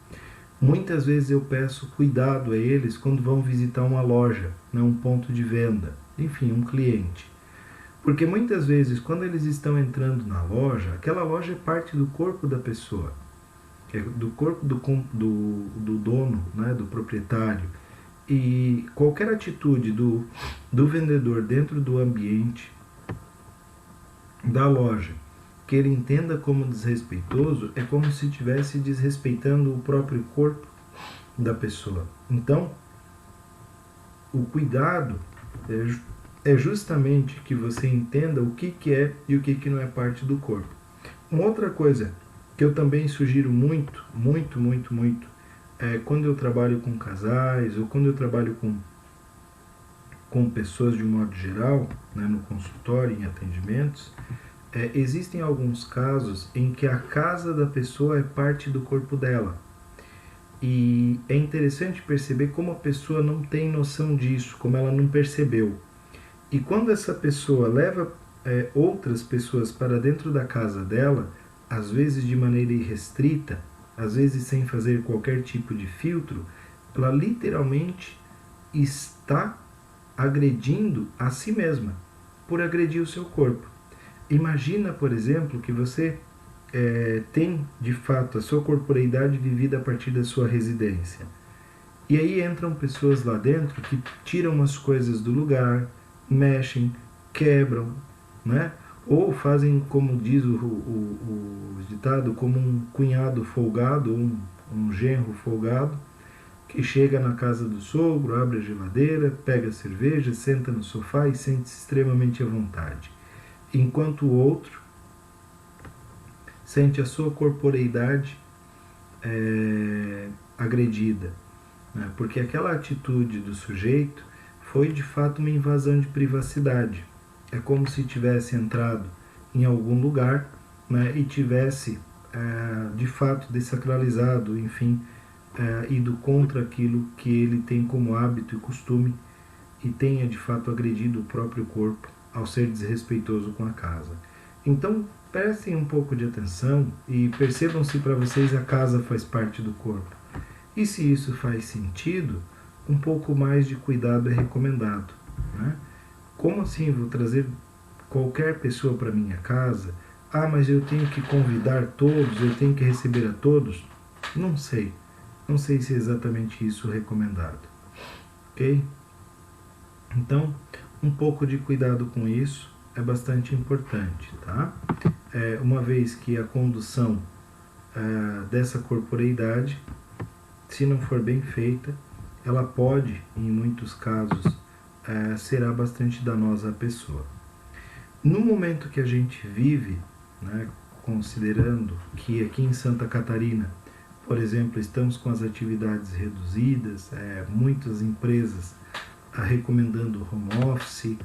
muitas vezes eu peço cuidado a eles quando vão visitar uma loja, né, um ponto de venda, enfim, um cliente. Porque muitas vezes, quando eles estão entrando na loja, aquela loja é parte do corpo da pessoa, do corpo do dono, né, do proprietário. E qualquer atitude do vendedor dentro do ambiente da loja que ele entenda como desrespeitoso, é como se estivesse desrespeitando o próprio corpo da pessoa. Então, o cuidado é justamente que você entenda o que é e o que não é parte do corpo. Uma outra coisa que eu também sugiro muito, quando eu trabalho com casais ou quando eu trabalho com pessoas de um modo geral, né, no consultório, em atendimentos, existem alguns casos em que a casa da pessoa é parte do corpo dela. E é interessante perceber como a pessoa não tem noção disso, como ela não percebeu. E quando essa pessoa leva outras pessoas para dentro da casa dela, às vezes de maneira irrestrita, às vezes sem fazer qualquer tipo de filtro, ela literalmente está agredindo a si mesma, por agredir o seu corpo. Imagina, por exemplo, que você tem, de fato, a sua corporeidade vivida a partir da sua residência. E aí entram pessoas lá dentro que tiram as coisas do lugar, mexem, quebram, né? Ou fazem, como diz o ditado, como um cunhado folgado, um genro folgado, que chega na casa do sogro, abre a geladeira, pega a cerveja, senta no sofá e sente-se extremamente à vontade. Enquanto o outro sente a sua corporeidade agredida, né? Porque aquela atitude do sujeito foi de fato uma invasão de privacidade. É como se tivesse entrado em algum lugar, né, e tivesse de fato dessacralizado, enfim, ido contra aquilo que ele tem como hábito e costume e tenha de fato agredido o próprio corpo ao ser desrespeitoso com a casa. Então, prestem um pouco de atenção e percebam se para vocês a casa faz parte do corpo. E se isso faz sentido, um pouco mais de cuidado é recomendado, né? Como assim vou trazer qualquer pessoa para minha casa? Ah, mas eu tenho que convidar todos, eu tenho que receber a todos? Não sei. Não sei se é exatamente isso recomendado. Ok? Então, um pouco de cuidado com isso é bastante importante, tá? Uma vez que a condução dessa corporeidade, se não for bem feita, ela pode, em muitos casos, será bastante danosa à pessoa. No momento que a gente vive, né, considerando que aqui em Santa Catarina, por exemplo, estamos com as atividades reduzidas, muitas empresas recomendando home office,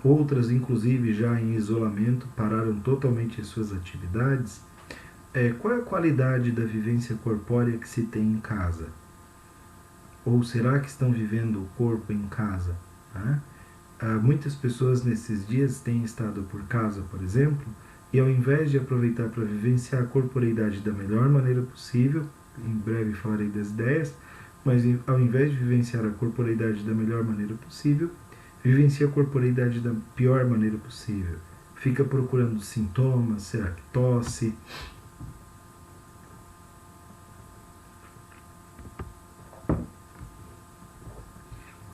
outras inclusive já em isolamento pararam totalmente as suas atividades. Qual é a qualidade da vivência corpórea que se tem em casa? Ou será que estão vivendo o corpo em casa? Né? Muitas pessoas nesses dias têm estado por casa, por exemplo, e ao invés de aproveitar para vivenciar a corporeidade da melhor maneira possível, em breve falarei das ideias, mas ao invés de vivenciar a corporeidade da melhor maneira possível, vivencia a corporeidade da pior maneira possível. Fica procurando sintomas, será que tosse?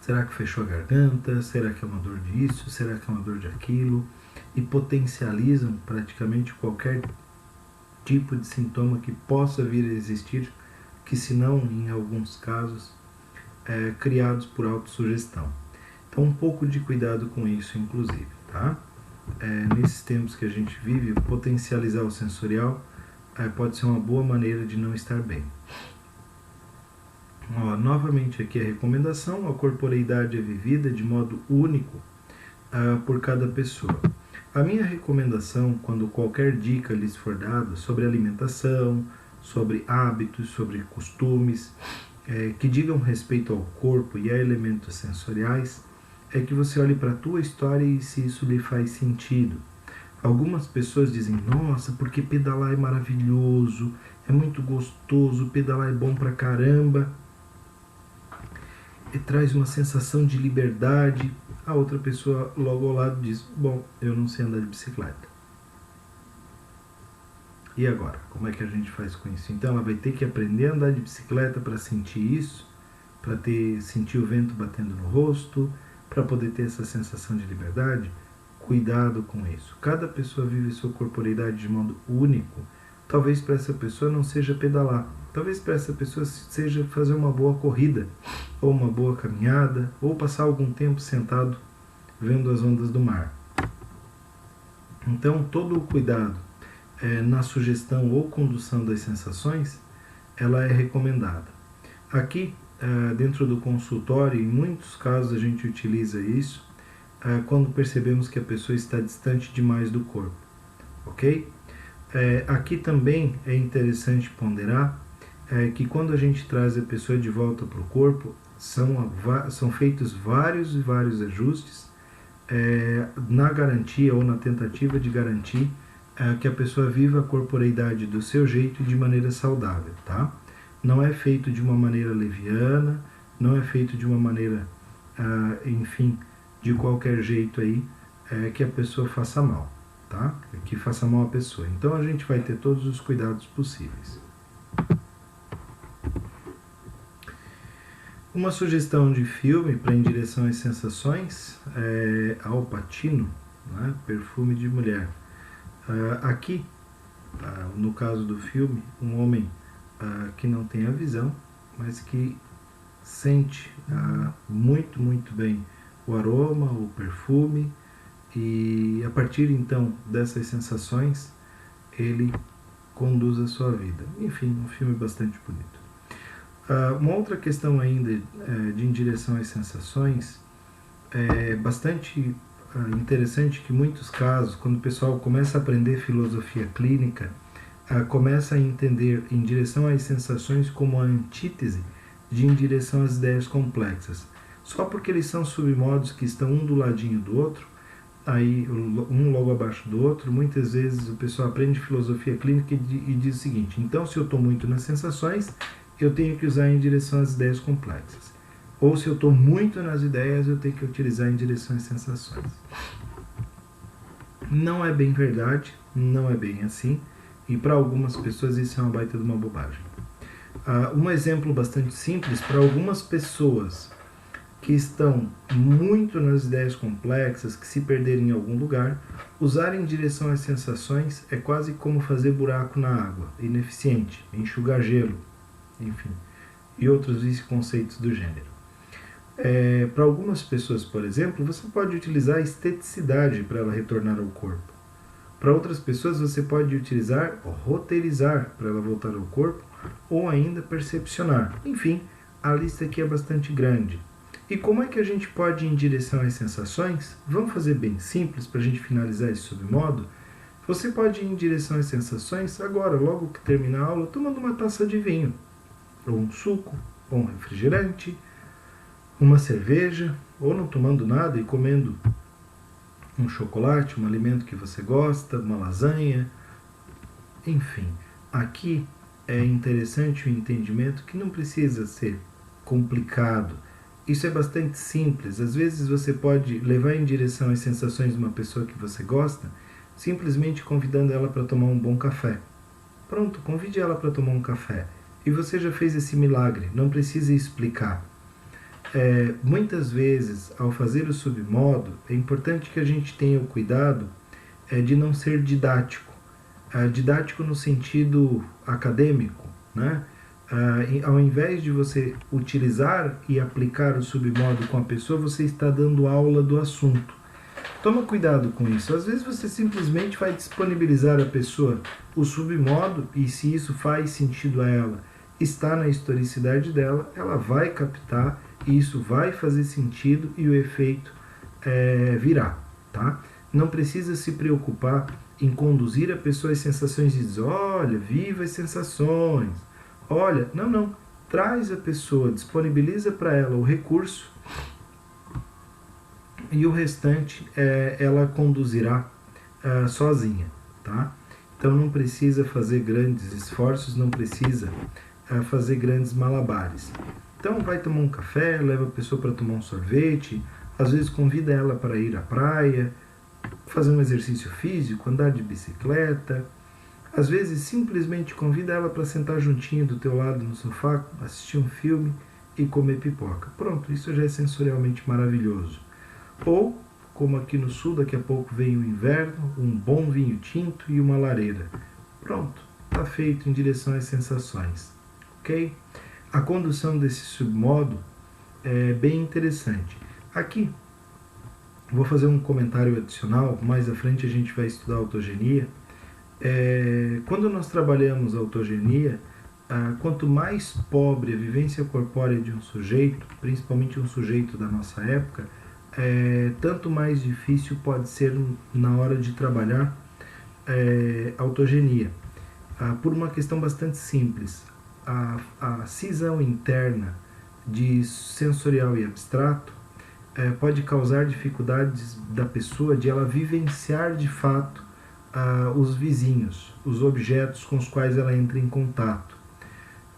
Será que fechou a garganta? Será que é uma dor disso? Será que é uma dor de aquilo? E potencializam praticamente qualquer tipo de sintoma que possa vir a existir, que se não, em alguns casos, criados por autossugestão. Então, um pouco de cuidado com isso, inclusive, tá? Nesses tempos que a gente vive, potencializar o sensorial pode ser uma boa maneira de não estar bem. Novamente aqui a recomendação: a corporeidade é vivida de modo único por cada pessoa. A minha recomendação, quando qualquer dica lhes for dada sobre alimentação, sobre hábitos, sobre costumes, que digam respeito ao corpo e a elementos sensoriais, é que você olhe para a tua história e se isso lhe faz sentido. Algumas pessoas dizem: nossa, porque pedalar é maravilhoso, é muito gostoso, pedalar é bom pra caramba, e traz uma sensação de liberdade. A outra pessoa logo ao lado diz: bom, eu não sei andar de bicicleta. E agora? Como é que a gente faz com isso? Então ela vai ter que aprender a andar de bicicleta para sentir isso, para sentir o vento batendo no rosto, para poder ter essa sensação de liberdade. Cuidado com isso. Cada pessoa vive sua corporeidade de modo único. Talvez para essa pessoa não seja pedalar. Talvez para essa pessoa seja fazer uma boa corrida, ou uma boa caminhada, ou passar algum tempo sentado vendo as ondas do mar. Então, todo o cuidado na sugestão ou condução das sensações, ela é recomendada. Aqui, dentro do consultório, em muitos casos a gente utiliza isso quando percebemos que a pessoa está distante demais do corpo, ok? Aqui também é interessante ponderar que quando a gente traz a pessoa de volta para o corpo, são feitos vários e vários ajustes na garantia ou na tentativa de garantir que a pessoa viva a corporeidade do seu jeito e de maneira saudável, tá? Não é feito de uma maneira leviana, não é feito de uma maneira, enfim, de qualquer jeito aí, que a pessoa faça mal, tá? Que faça mal à pessoa. Então a gente vai ter todos os cuidados possíveis. Uma sugestão de filme para em direção às sensações é Al Pacino, né? Perfume de Mulher. Aqui, no caso do filme, um homem que não tem a visão, mas que sente muito, muito bem o aroma, o perfume, e a partir então dessas sensações ele conduz a sua vida. Enfim, um filme bastante bonito. Uma outra questão ainda de em direção às sensações é bastante interessante que em muitos casos, quando o pessoal começa a aprender filosofia clínica, começa a entender em direção às sensações como a antítese de em direção às ideias complexas. Só porque eles são submodos que estão um do ladinho do outro, aí um logo abaixo do outro, muitas vezes o pessoal aprende filosofia clínica e diz o seguinte: então, se eu estou muito nas sensações, eu tenho que usar em direção às ideias complexas. Ou se eu estou muito nas ideias, eu tenho que utilizar em direção às sensações. Não é bem verdade, não é bem assim, e para algumas pessoas isso é uma baita de uma bobagem. Um exemplo bastante simples: para algumas pessoas que estão muito nas ideias complexas, que se perderem em algum lugar, usar em direção às sensações é quase como fazer buraco na água, ineficiente, enxugar gelo, enfim, e outros conceitos do gênero. Para algumas pessoas, por exemplo, você pode utilizar a esteticidade para ela retornar ao corpo. Para outras pessoas, você pode utilizar roteirizar para ela voltar ao corpo, ou ainda percepcionar. Enfim, a lista aqui é bastante grande. E como é que a gente pode ir em direção às sensações? Vamos fazer bem simples para a gente finalizar esse submodo. Você pode ir em direção às sensações agora, logo que terminar a aula, tomando uma taça de vinho, ou um suco, ou um refrigerante, uma cerveja, ou não tomando nada e comendo um chocolate, um alimento que você gosta, uma lasanha, enfim. Aqui é interessante o entendimento que não precisa ser complicado. Isso é bastante simples. Às vezes você pode levar em direção às sensações de uma pessoa que você gosta, simplesmente convidando ela para tomar um bom café. Pronto, convide ela para tomar um café. E você já fez esse milagre, não precisa explicar. Muitas vezes, ao fazer o submodo, é importante que a gente tenha o cuidado de não ser didático. Didático no sentido acadêmico, né? Ao invés de você utilizar e aplicar o submodo com a pessoa, você está dando aula do assunto. Toma cuidado com isso. Às vezes você simplesmente vai disponibilizar à pessoa o submodo, e se isso faz sentido a ela, está na historicidade dela, ela vai captar, e isso vai fazer sentido e o efeito virá, tá? Não precisa se preocupar em conduzir a pessoa às sensações e dizer: olha, viva as sensações. Olha, não. Traz a pessoa, disponibiliza para ela o recurso e o restante ela conduzirá sozinha, tá? Então não precisa fazer grandes esforços, não precisa fazer grandes malabares. Então vai tomar um café, leva a pessoa para tomar um sorvete, às vezes convida ela para ir à praia, fazer um exercício físico, andar de bicicleta. Às vezes simplesmente convida ela para sentar juntinho do teu lado no sofá, assistir um filme e comer pipoca. Pronto, isso já é sensorialmente maravilhoso. Ou, como aqui no sul, daqui a pouco vem o inverno, um bom vinho tinto e uma lareira. Pronto, está feito em direção às sensações. Ok? A condução desse submodo é bem interessante. Aqui, vou fazer um comentário adicional, mais à frente a gente vai estudar autogenia. Quando nós trabalhamos a autogenia, quanto mais pobre a vivência corpórea de um sujeito, principalmente um sujeito da nossa época, tanto mais difícil pode ser na hora de trabalhar autogenia. Por uma questão bastante simples. A cisão interna de sensorial e abstrato pode causar dificuldades da pessoa de ela vivenciar de fato os vizinhos, os objetos com os quais ela entra em contato.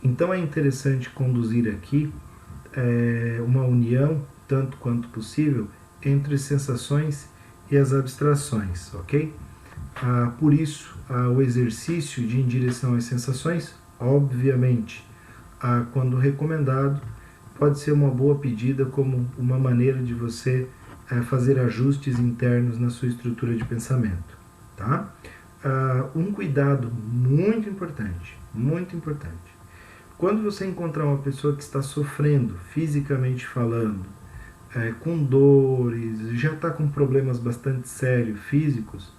Então é interessante conduzir aqui uma união, tanto quanto possível, entre as sensações e as abstrações, ok? Por isso, o exercício de ir em direção às sensações, obviamente, quando recomendado, pode ser uma boa pedida como uma maneira de você fazer ajustes internos na sua estrutura de pensamento. Tá? Um cuidado muito importante, muito importante. Quando você encontrar uma pessoa que está sofrendo, fisicamente falando, com dores, já está com problemas bastante sérios físicos,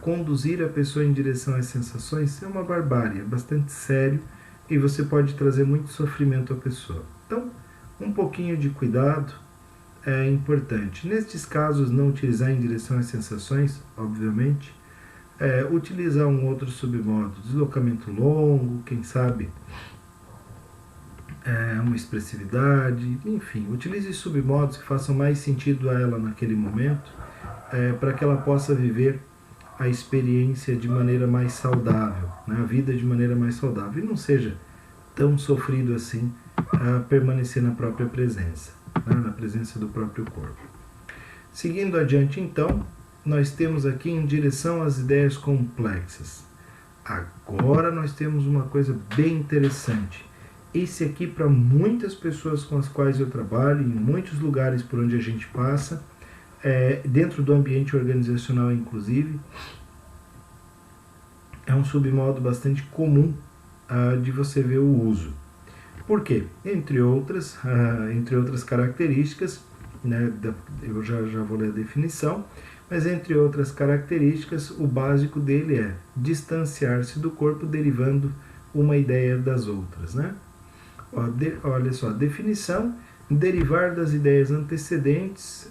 conduzir a pessoa em direção às sensações é uma barbárie, é bastante sério e você pode trazer muito sofrimento à pessoa. Então, um pouquinho de cuidado é importante. Nestes casos, não utilizar em direção às sensações, obviamente, utilizar um outro submodo, deslocamento longo, quem sabe uma expressividade, enfim, utilize submodos que façam mais sentido a ela naquele momento, para que ela possa viver a experiência de maneira mais saudável, né? A vida de maneira mais saudável, e não seja tão sofrido assim permanecer na própria presença, né? Na presença do próprio corpo. Seguindo adiante então, nós temos aqui em direção às ideias complexas. Agora nós temos uma coisa bem interessante. Esse aqui, para muitas pessoas com as quais eu trabalho, em muitos lugares por onde a gente passa, dentro do ambiente organizacional inclusive, é um submodo bastante comum de você ver o uso. Por quê? Entre outras características, né, eu já vou ler a definição, mas entre outras características, o básico dele é distanciar-se do corpo derivando uma ideia das outras, né? Olha só, definição: derivar das ideias antecedentes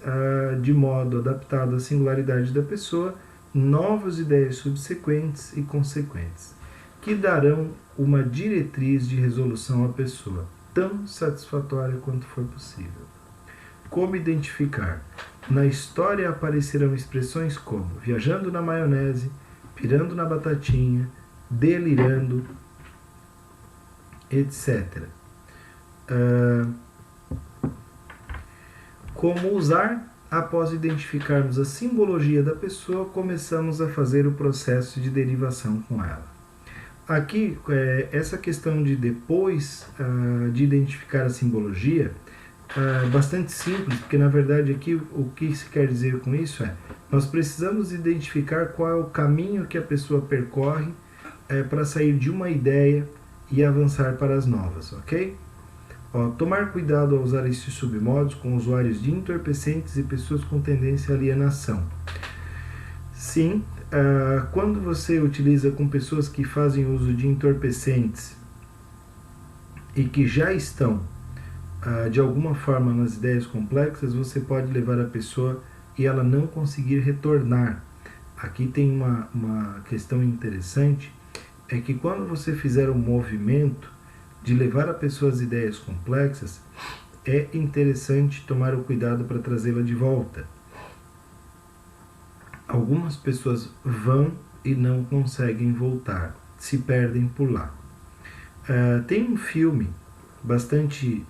de modo adaptado à singularidade da pessoa, novas ideias subsequentes e consequentes, que darão uma diretriz de resolução à pessoa, tão satisfatória quanto for possível. Como identificar? Na história aparecerão expressões como viajando na maionese, pirando na batatinha, delirando, etc. Como usar? Após identificarmos a simbologia da pessoa, começamos a fazer o processo de derivação com ela. Aqui, essa questão de depois de identificar a simbologia, bastante simples, porque na verdade aqui o que se quer dizer com isso nós precisamos identificar qual é o caminho que a pessoa percorre para sair de uma ideia e avançar para as novas, ok? Tomar cuidado ao usar esses submodos com usuários de entorpecentes e pessoas com tendência à alienação. Sim, quando você utiliza com pessoas que fazem uso de entorpecentes e que já estão de alguma forma nas ideias complexas, você pode levar a pessoa e ela não conseguir retornar. Aqui tem uma questão interessante, é que quando você fizer um movimento de levar a pessoa às ideias complexas, é interessante tomar o cuidado para trazê-la de volta. Algumas pessoas vão e não conseguem voltar, se perdem por lá. Tem um filme bastante,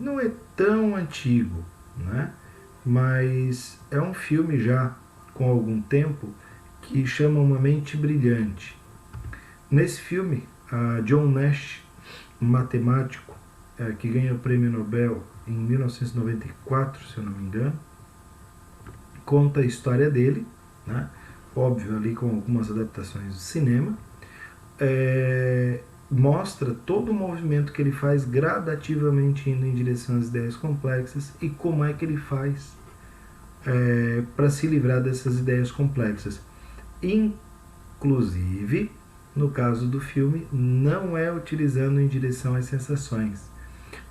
não é tão antigo, né? Mas é um filme já com algum tempo que chama Uma Mente Brilhante. Nesse filme, John Nash, um matemático que ganha o prêmio Nobel em 1994, se eu não me engano, conta a história dele, né? Óbvio ali com algumas adaptações do cinema, mostra todo o movimento que ele faz gradativamente indo em direção às ideias complexas e como é que ele faz para se livrar dessas ideias complexas. Inclusive, no caso do filme, não é utilizando em direção às sensações.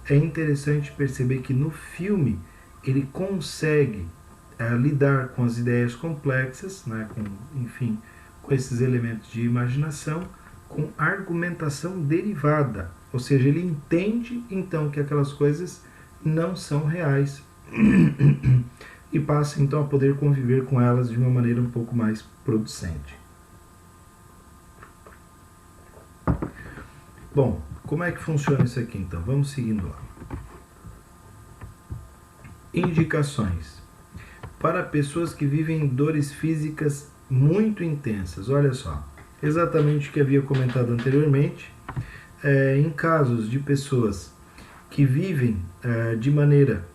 É interessante perceber que no filme ele consegue lidar com as ideias complexas, né, com esses elementos de imaginação, com argumentação derivada, ou seja, ele entende então que aquelas coisas não são reais e passa então a poder conviver com elas de uma maneira um pouco mais producente. Bom, como é que funciona isso aqui então? Vamos seguindo lá. Indicações para pessoas que vivem dores físicas muito intensas. Olha só, exatamente o que havia comentado anteriormente. Em casos de pessoas que vivem de maneira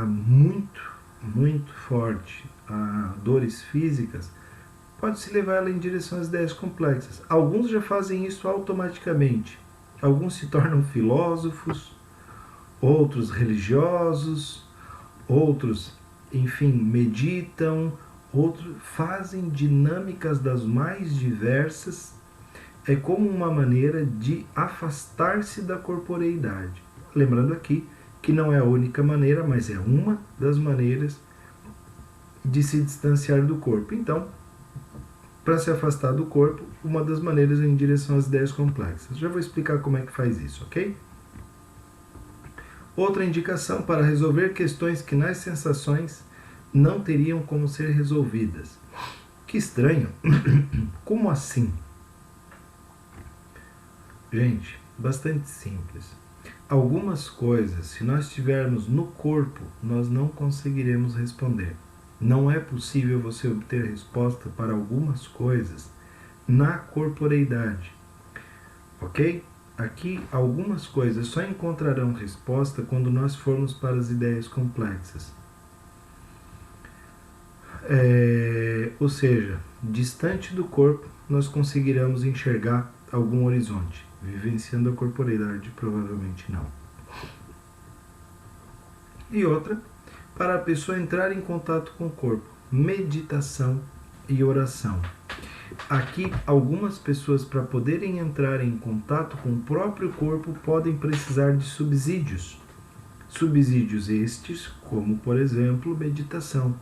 muito forte dores físicas, pode-se levar ela em direção às ideias complexas. Alguns já fazem isso automaticamente. Alguns se tornam filósofos, outros religiosos, outros, enfim, meditam, outros fazem dinâmicas das mais diversas, como uma maneira de afastar-se da corporeidade. Lembrando aqui que não é a única maneira, mas é uma das maneiras de se distanciar do corpo. Então, para se afastar do corpo, uma das maneiras é em direção às ideias complexas. Já vou explicar como é que faz isso, ok? Outra indicação para resolver questões que nas sensações não teriam como ser resolvidas. Que estranho. Como assim? Gente, bastante simples. Algumas coisas, se nós estivermos no corpo, nós não conseguiremos responder. Não é possível você obter resposta para algumas coisas na corporeidade. Ok? Aqui, algumas coisas só encontrarão resposta quando nós formos para as ideias complexas. Ou seja, distante do corpo, nós conseguiremos enxergar algum horizonte. Vivenciando a corporeidade, provavelmente não. E outra, para a pessoa entrar em contato com o corpo, meditação e oração. Aqui, algumas pessoas, para poderem entrar em contato com o próprio corpo, podem precisar de subsídios. Subsídios estes, como, por exemplo, meditação.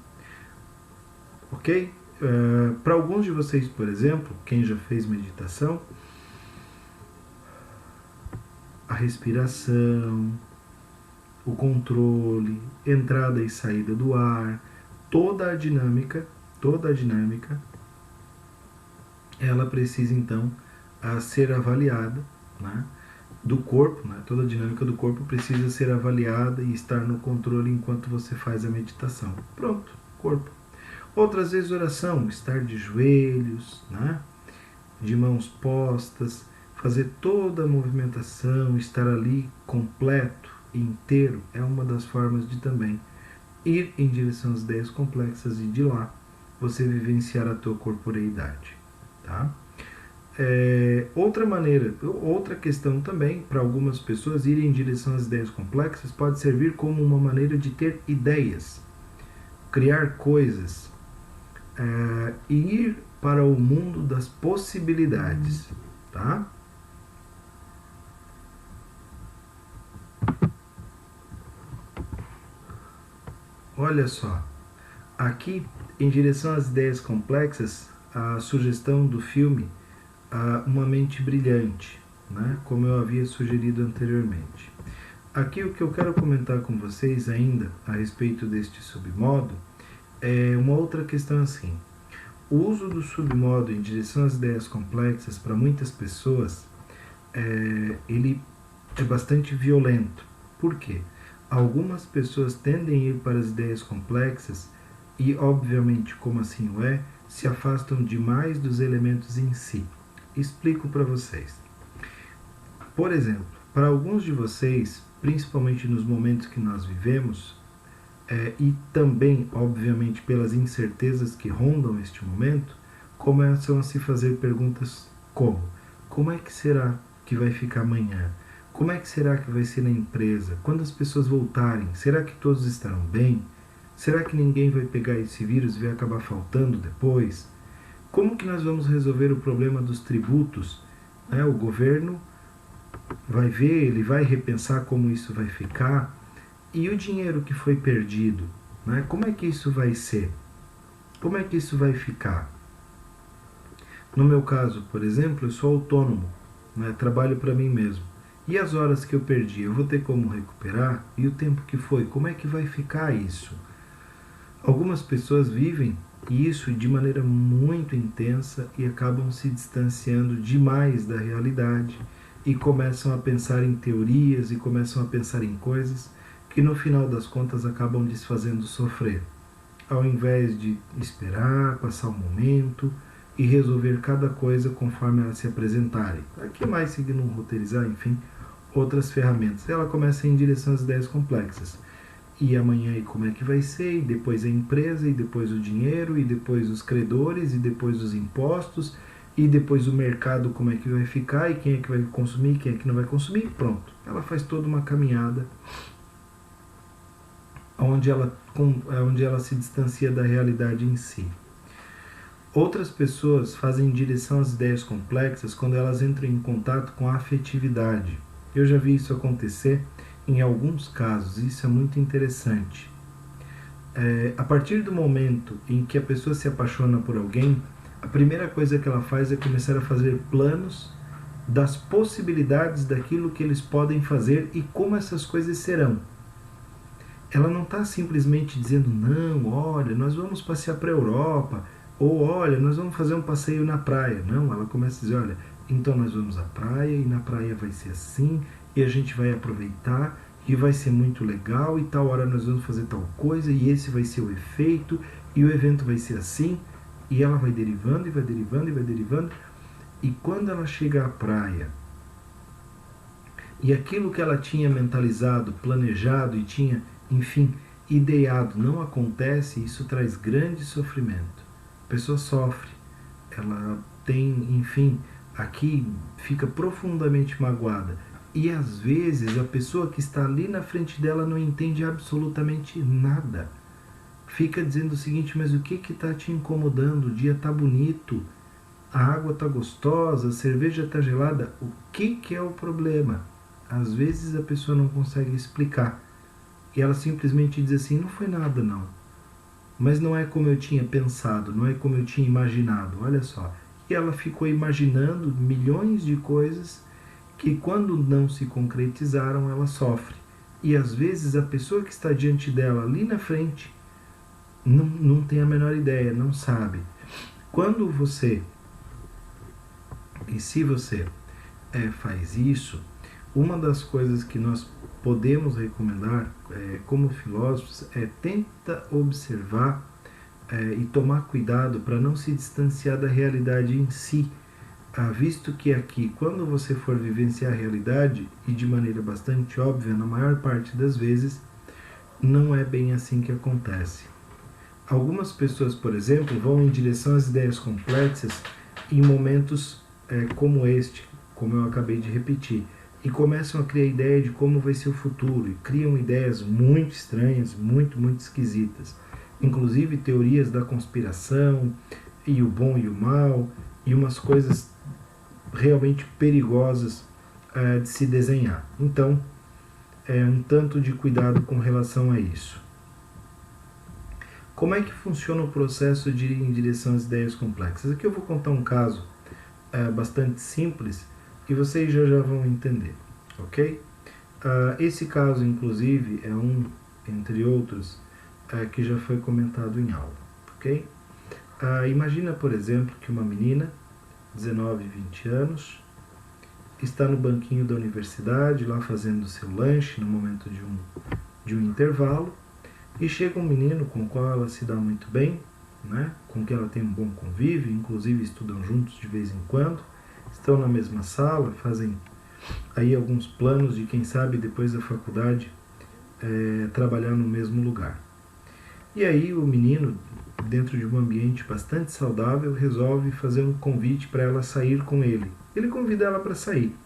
Ok? Para alguns de vocês, por exemplo, quem já fez meditação, a respiração, o controle, entrada e saída do ar, toda a dinâmica, ela precisa então ser avaliada, né, do corpo, né, toda a dinâmica do corpo precisa ser avaliada e estar no controle enquanto você faz a meditação. Pronto, corpo. Outras vezes oração, estar de joelhos, né, de mãos postas, fazer toda a movimentação, estar ali completo, inteiro, é uma das formas de também ir em direção às ideias complexas e de lá você vivenciar a tua corporeidade. Tá? Outra maneira, outra questão também, para algumas pessoas irem em direção às ideias complexas pode servir como uma maneira de ter ideias, criar coisas, e ir para o mundo das possibilidades. Tá? Olha só, aqui em direção às ideias complexas, a sugestão do filme Uma Mente Brilhante, né? Como eu havia sugerido anteriormente. Aqui o que eu quero comentar com vocês ainda a respeito deste submodo é uma outra questão assim. O uso do submodo em direção às ideias complexas para muitas pessoas ele é bastante violento. Por quê? Algumas pessoas tendem a ir para as ideias complexas e, obviamente, como assim o é, se afastam demais dos elementos em si. Explico para vocês. Por exemplo, para alguns de vocês, principalmente nos momentos que nós vivemos, e também, obviamente, pelas incertezas que rondam este momento, começam a se fazer perguntas como: como é que será que vai ficar amanhã? Como é que será que vai ser na empresa? Quando as pessoas voltarem, será que todos estarão bem? Será que ninguém vai pegar esse vírus e vai acabar faltando depois? Como que nós vamos resolver o problema dos tributos? O governo vai ver, ele vai repensar como isso vai ficar. E o dinheiro que foi perdido? Como é que isso vai ser? Como é que isso vai ficar? No meu caso, por exemplo, eu sou autônomo, trabalho para mim mesmo. E as horas que eu perdi, eu vou ter como recuperar? E o tempo que foi, como é que vai ficar isso? Algumas pessoas vivem isso de maneira muito intensa e acabam se distanciando demais da realidade e começam a pensar em teorias e começam a pensar em coisas que no final das contas acabam desfazendo sofrer, ao invés de esperar, passar o momento e resolver cada coisa conforme elas se apresentarem. Aqui mais seguindo roteirizar, enfim, outras ferramentas. Ela começa em direção às ideias complexas. E amanhã e como é que vai ser, e depois a empresa, e depois o dinheiro, e depois os credores, e depois os impostos, e depois o mercado como é que vai ficar, e quem é que vai consumir, quem é que não vai consumir, pronto. Ela faz toda uma caminhada onde ela se distancia da realidade em si. Outras pessoas fazem em direção às ideias complexas quando elas entram em contato com a afetividade. Eu já vi isso acontecer em alguns casos, isso é muito interessante. A partir do momento em que a pessoa se apaixona por alguém, a primeira coisa que ela faz é começar a fazer planos das possibilidades daquilo que eles podem fazer e como essas coisas serão. Ela não está simplesmente dizendo, não, olha, nós vamos passear para a Europa, ou olha, nós vamos fazer um passeio na praia. Não, ela começa a dizer, olha, então nós vamos à praia, e na praia vai ser assim, e a gente vai aproveitar, e vai ser muito legal, e tal hora nós vamos fazer tal coisa, e esse vai ser o efeito, e o evento vai ser assim, e ela vai derivando, e vai derivando, e vai derivando, e quando ela chega à praia, e aquilo que ela tinha mentalizado, planejado e tinha, enfim, ideado não acontece, isso traz grande sofrimento. A pessoa sofre, ela tem, enfim, aqui fica profundamente magoada. E às vezes a pessoa que está ali na frente dela não entende absolutamente nada. Fica dizendo o seguinte, mas o que está te incomodando? O dia está bonito, a água está gostosa, a cerveja está gelada. O que é o problema? Às vezes a pessoa não consegue explicar. E ela simplesmente diz assim, não foi nada não. Mas não é como eu tinha pensado, não é como eu tinha imaginado, olha só. E ela ficou imaginando milhões de coisas que quando não se concretizaram, ela sofre. E às vezes a pessoa que está diante dela ali na frente não tem a menor ideia, não sabe. Quando você, e se você faz isso, uma das coisas que nós podemos recomendar como filósofos tenta observar e tomar cuidado para não se distanciar da realidade em si, visto que aqui, quando você for vivenciar a realidade, e de maneira bastante óbvia, na maior parte das vezes, não é bem assim que acontece. Algumas pessoas, por exemplo, vão em direção às ideias complexas em momentos como este, como eu acabei de repetir, e começam a criar ideia de como vai ser o futuro, e criam ideias muito estranhas, muito esquisitas. Inclusive teorias da conspiração, e o bom e o mal, e umas coisas realmente perigosas de se desenhar. Então, um tanto de cuidado com relação a isso. Como é que funciona o processo de ir em direção às ideias complexas? Aqui eu vou contar um caso bastante simples, e vocês já vão entender, ok? Esse caso, inclusive, é um, entre outros, que já foi comentado em aula, ok? Imagina, por exemplo, que uma menina, 19, 20 anos, está no banquinho da universidade, lá fazendo seu lanche, no momento de um intervalo, e chega um menino com o qual ela se dá muito bem, né? Com quem ela tem um bom convívio, inclusive estudam juntos de vez em quando, estão na mesma sala, fazem aí alguns planos de quem sabe depois da faculdade trabalhar no mesmo lugar. E aí o menino, dentro de um ambiente bastante saudável, resolve fazer um convite para ela sair com ele. Ele convida ela para sair.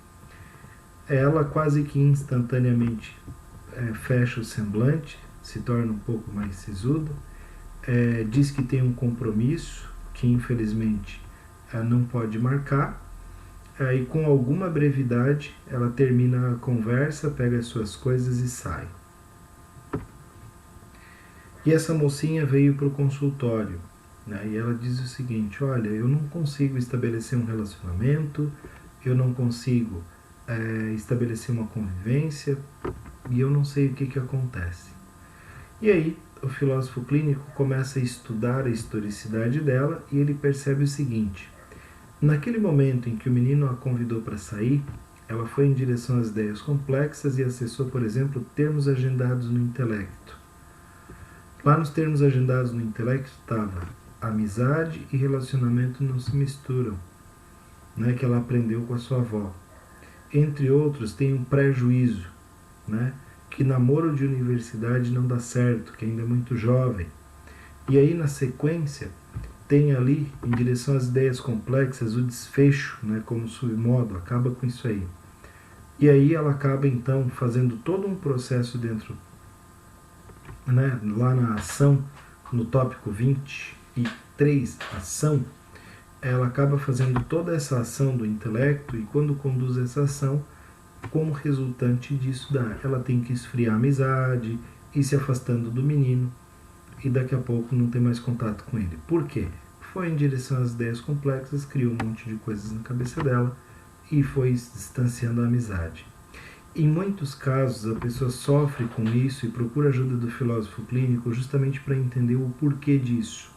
Ela quase que instantaneamente fecha o semblante, se torna um pouco mais sisuda, diz que tem um compromisso que infelizmente não pode marcar, e com alguma brevidade ela termina a conversa, pega as suas coisas e sai. E essa mocinha veio para o consultório, né, e ela diz o seguinte, olha, eu não consigo estabelecer um relacionamento, eu não consigo estabelecer uma convivência, e eu não sei o que acontece. E aí o filósofo clínico começa a estudar a historicidade dela, e ele percebe o seguinte, naquele momento em que o menino a convidou para sair, ela foi em direção às ideias complexas e acessou, por exemplo, termos agendados no intelecto. Lá nos termos agendados no intelecto estava amizade e relacionamento não se misturam, né, que ela aprendeu com a sua avó. Entre outros, tem um prejuízo, né, que namoro de universidade não dá certo, que ainda é muito jovem. E aí, na sequência, tem ali, em direção às ideias complexas, o desfecho, né, como submodo, acaba com isso aí. E aí ela acaba, então, fazendo todo um processo dentro, né, lá na ação, no tópico 23, ação, ela acaba fazendo toda essa ação do intelecto, e quando conduz essa ação, como resultante disso, ela tem que esfriar a amizade, ir se afastando do menino, e daqui a pouco não tem mais contato com ele. Por quê? Foi em direção às ideias complexas, criou um monte de coisas na cabeça dela e foi distanciando a amizade. Em muitos casos, a pessoa sofre com isso e procura ajuda do filósofo clínico justamente para entender o porquê disso.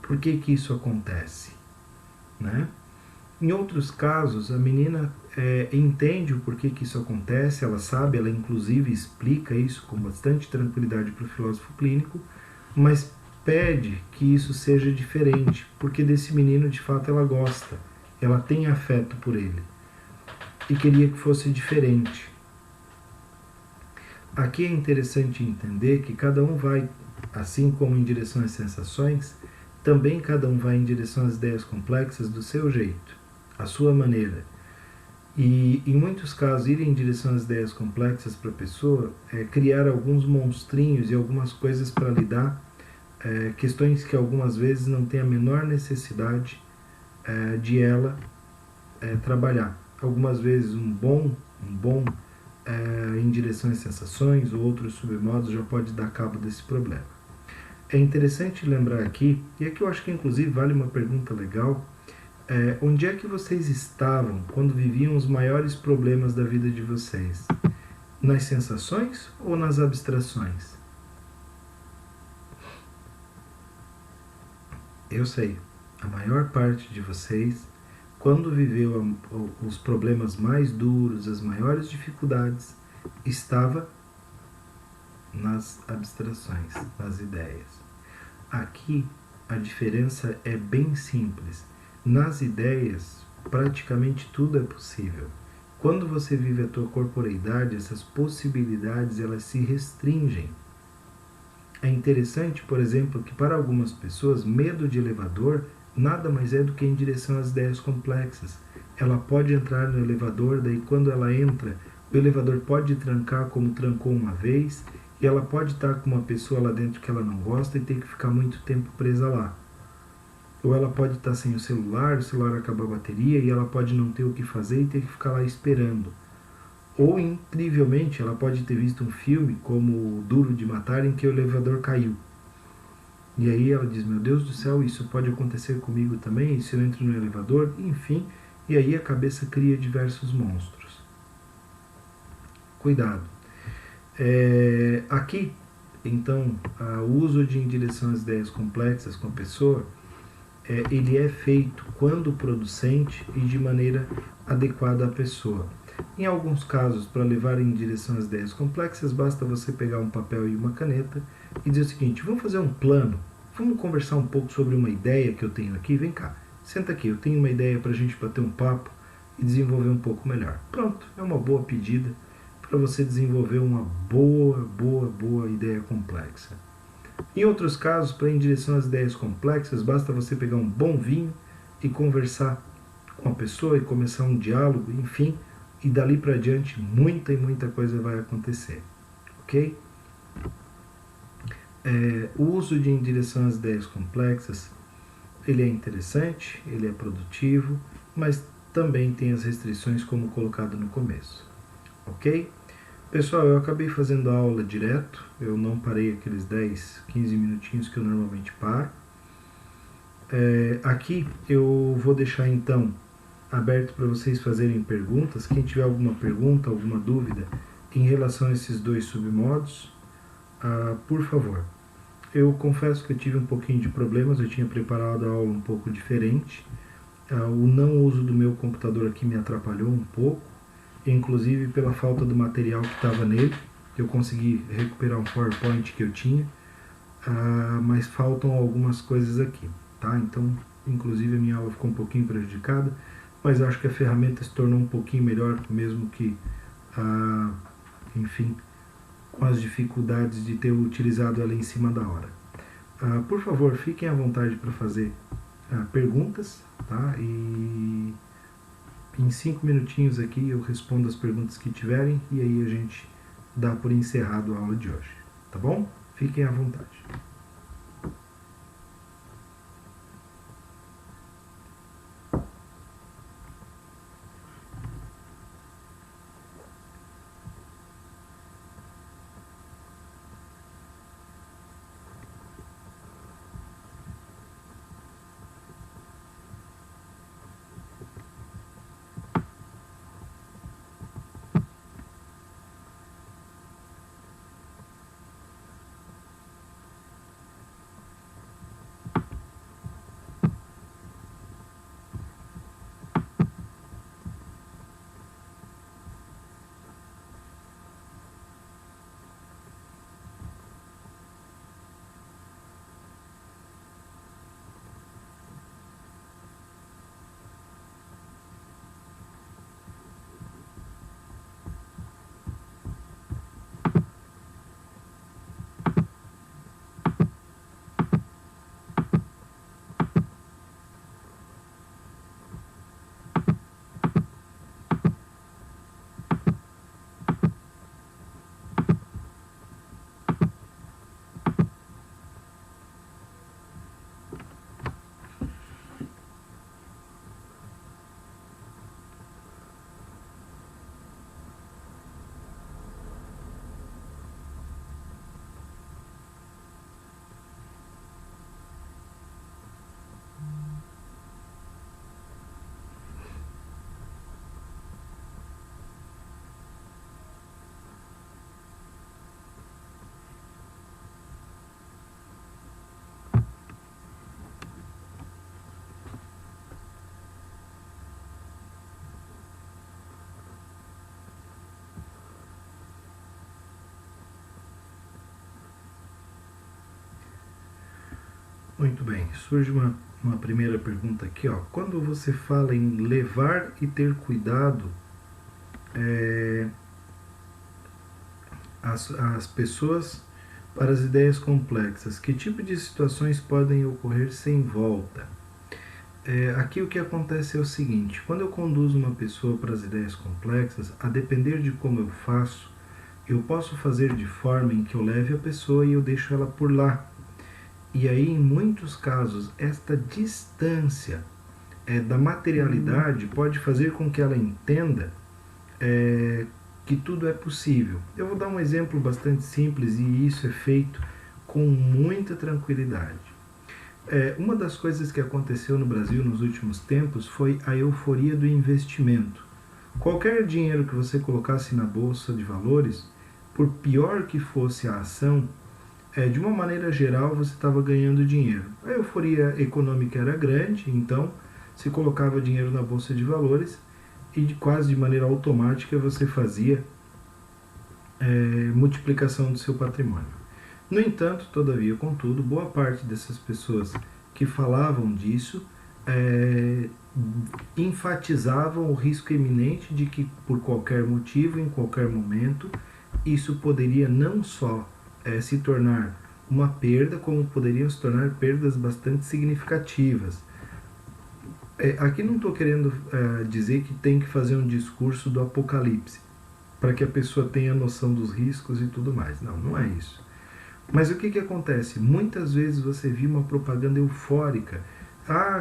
Por que isso acontece? Né? Em outros casos, a menina entende o porquê que isso acontece, ela sabe, ela inclusive explica isso com bastante tranquilidade para o filósofo clínico, mas pede que isso seja diferente, porque desse menino de fato ela gosta, ela tem afeto por ele e queria que fosse diferente. Aqui é interessante entender que cada um vai, assim como em direção às sensações, também cada um vai em direção às ideias complexas do seu jeito, à sua maneira. E em muitos casos, ir em direção às ideias complexas para a pessoa é criar alguns monstrinhos e algumas coisas para lidar, questões que algumas vezes não tem a menor necessidade de ela trabalhar. Algumas vezes um bom em direção às sensações ou outros submodos já pode dar cabo desse problema. É interessante lembrar aqui, e aqui eu acho que inclusive vale uma pergunta legal, onde é que vocês estavam quando viviam os maiores problemas da vida de vocês? Nas sensações ou nas abstrações? Eu sei, a maior parte de vocês, quando viveu os problemas mais duros, as maiores dificuldades, estava nas abstrações, nas ideias. Aqui a diferença é bem simples. Nas ideias, praticamente tudo é possível. Quando você vive a tua corporeidade, essas possibilidades elas se restringem. É interessante, por exemplo, que para algumas pessoas, medo de elevador nada mais é do que em direção às ideias complexas. Ela pode entrar no elevador, daí quando ela entra, o elevador pode trancar como trancou uma vez, e ela pode estar com uma pessoa lá dentro que ela não gosta e ter que ficar muito tempo presa lá. Ou ela pode estar sem o celular acabar a bateria e ela pode não ter o que fazer e ter que ficar lá esperando. Ou, incrivelmente, ela pode ter visto um filme como Duro de Matar em que o elevador caiu. E aí ela diz, meu Deus do céu, isso pode acontecer comigo também, e se eu entro no elevador, enfim, e aí a cabeça cria diversos monstros. Cuidado. Aqui, então, o uso de em direção às ideias complexas com a pessoa, ele é feito quando producente e de maneira adequada à pessoa. Em alguns casos, para levar em direção às ideias complexas, basta você pegar um papel e uma caneta e dizer o seguinte, vamos fazer um plano, vamos conversar um pouco sobre uma ideia que eu tenho aqui, vem cá, senta aqui, eu tenho uma ideia para a gente bater um papo e desenvolver um pouco melhor. Pronto, é uma boa pedida para você desenvolver uma boa ideia complexa. Em outros casos, para ir em direção às ideias complexas, basta você pegar um bom vinho e conversar com a pessoa e começar um diálogo, enfim, e dali para diante muita coisa vai acontecer, ok? O uso de em direção às ideias complexas, ele é interessante, ele é produtivo, mas também tem as restrições como colocado no começo, ok? Pessoal, eu acabei fazendo a aula direto, eu não parei aqueles 10, 15 minutinhos que eu normalmente paro. Aqui eu vou deixar então aberto para vocês fazerem perguntas. Quem tiver alguma pergunta, alguma dúvida em relação a esses dois submodos, por favor. Eu confesso que eu tive um pouquinho de problemas, eu tinha preparado a aula um pouco diferente. O não uso do meu computador aqui me atrapalhou um pouco, inclusive pela falta do material que estava nele. Eu consegui recuperar um PowerPoint que eu tinha, mas faltam algumas coisas aqui, tá? Então, inclusive a minha aula ficou um pouquinho prejudicada, mas acho que a ferramenta se tornou um pouquinho melhor, mesmo que, enfim, com as dificuldades de ter utilizado ela em cima da hora. Por favor, fiquem à vontade para fazer perguntas, tá? E em 5 minutinhos aqui eu respondo as perguntas que tiverem e aí a gente dá por encerrado a aula de hoje, tá bom? Fiquem à vontade. Muito bem, surge uma primeira pergunta aqui, ó. Quando você fala em levar e ter cuidado, as pessoas para as ideias complexas, que tipo de situações podem ocorrer sem volta? Aqui o que acontece é o seguinte: quando eu conduzo uma pessoa para as ideias complexas, a depender de como eu faço, eu posso fazer de forma em que eu leve a pessoa e eu deixo ela por lá. E aí, em muitos casos, esta distância da materialidade pode fazer com que ela entenda que tudo é possível. Eu vou dar um exemplo bastante simples e isso é feito com muita tranquilidade. Uma das coisas que aconteceu no Brasil nos últimos tempos foi a euforia do investimento. Qualquer dinheiro que você colocasse na bolsa de valores, por pior que fosse a ação, de uma maneira geral você estava ganhando dinheiro. A euforia econômica era grande, então se colocava dinheiro na bolsa de valores e quase de maneira automática você fazia multiplicação do seu patrimônio. No entanto, todavia, contudo, boa parte dessas pessoas que falavam disso enfatizavam o risco iminente de que, por qualquer motivo, em qualquer momento, isso poderia não só se tornar uma perda, como poderiam se tornar perdas bastante significativas. Aqui não estou querendo dizer que tem que fazer um discurso do apocalipse, para que a pessoa tenha noção dos riscos e tudo mais. Não, não é isso. Mas o que acontece? Muitas vezes você viu uma propaganda eufórica.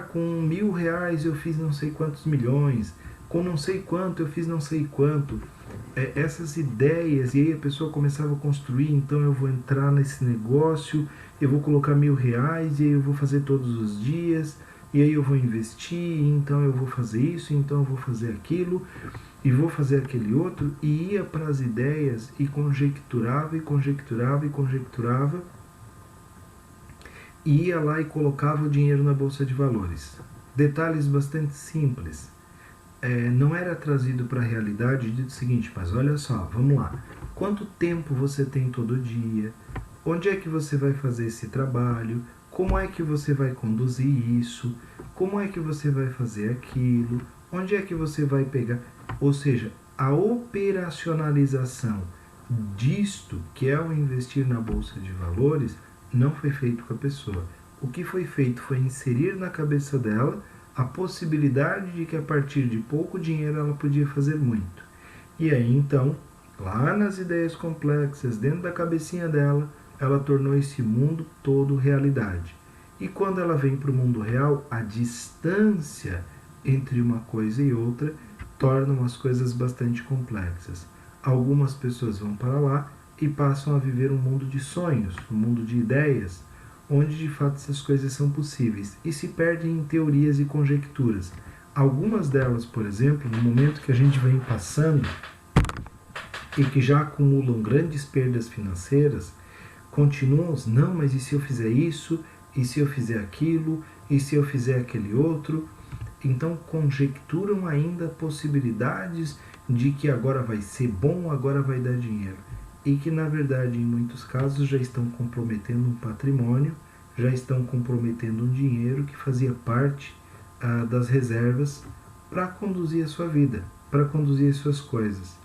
Com R$1.000 eu fiz não sei quantos milhões, com não sei quanto eu fiz não sei quanto. Essas ideias, e aí a pessoa começava a construir, então eu vou entrar nesse negócio, eu vou colocar R$1.000 e aí eu vou fazer todos os dias, e aí eu vou investir, então eu vou fazer isso, então eu vou fazer aquilo, e vou fazer aquele outro, e ia para as ideias e conjecturava, e conjecturava, e conjecturava, e ia lá e colocava o dinheiro na bolsa de valores. Detalhes bastante simples. Não era trazido para a realidade dito o seguinte: mas olha só, vamos lá, quanto tempo você tem todo dia, onde é que você vai fazer esse trabalho, como é que você vai conduzir isso, como é que você vai fazer aquilo, onde é que você vai pegar, ou seja, a operacionalização disto, que é o investir na bolsa de valores, não foi feito com a pessoa. O que foi feito foi inserir na cabeça dela a possibilidade de que a partir de pouco dinheiro ela podia fazer muito. E aí então, lá nas ideias complexas, dentro da cabecinha dela, ela tornou esse mundo todo realidade. E quando ela vem para o mundo real, a distância entre uma coisa e outra torna as coisas bastante complexas. Algumas pessoas vão para lá e passam a viver um mundo de sonhos, um mundo de ideias, onde de fato essas coisas são possíveis, e se perdem em teorias e conjecturas. Algumas delas, por exemplo, no momento que a gente vem passando e que já acumulam grandes perdas financeiras, continuam, não, mas e se eu fizer isso, e se eu fizer aquilo, e se eu fizer aquele outro? Então conjecturam ainda possibilidades de que agora vai ser bom, agora vai dar dinheiro. E que na verdade em muitos casos já estão comprometendo um patrimônio, já estão comprometendo um dinheiro que fazia parte das reservas para conduzir a sua vida, para conduzir as suas coisas,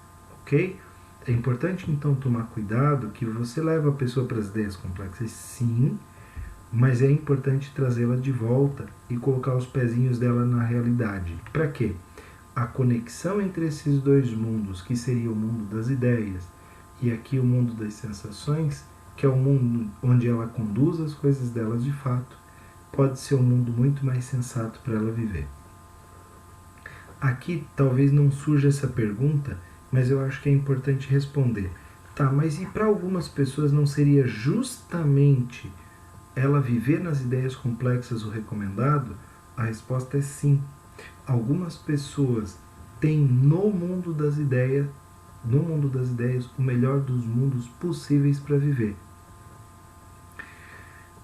ok? É importante então tomar cuidado que você leva a pessoa para as ideias complexas, sim, mas é importante trazê-la de volta e colocar os pezinhos dela na realidade. Para quê? A conexão entre esses dois mundos, que seria o mundo das ideias e aqui o mundo das sensações, que é o mundo onde ela conduz as coisas delas de fato, pode ser um mundo muito mais sensato para ela viver. Aqui talvez não surja essa pergunta, mas eu acho que é importante responder. Tá, mas e para algumas pessoas não seria justamente ela viver nas ideias complexas o recomendado? A resposta é sim. Algumas pessoas têm no mundo das ideias o melhor dos mundos possíveis para viver.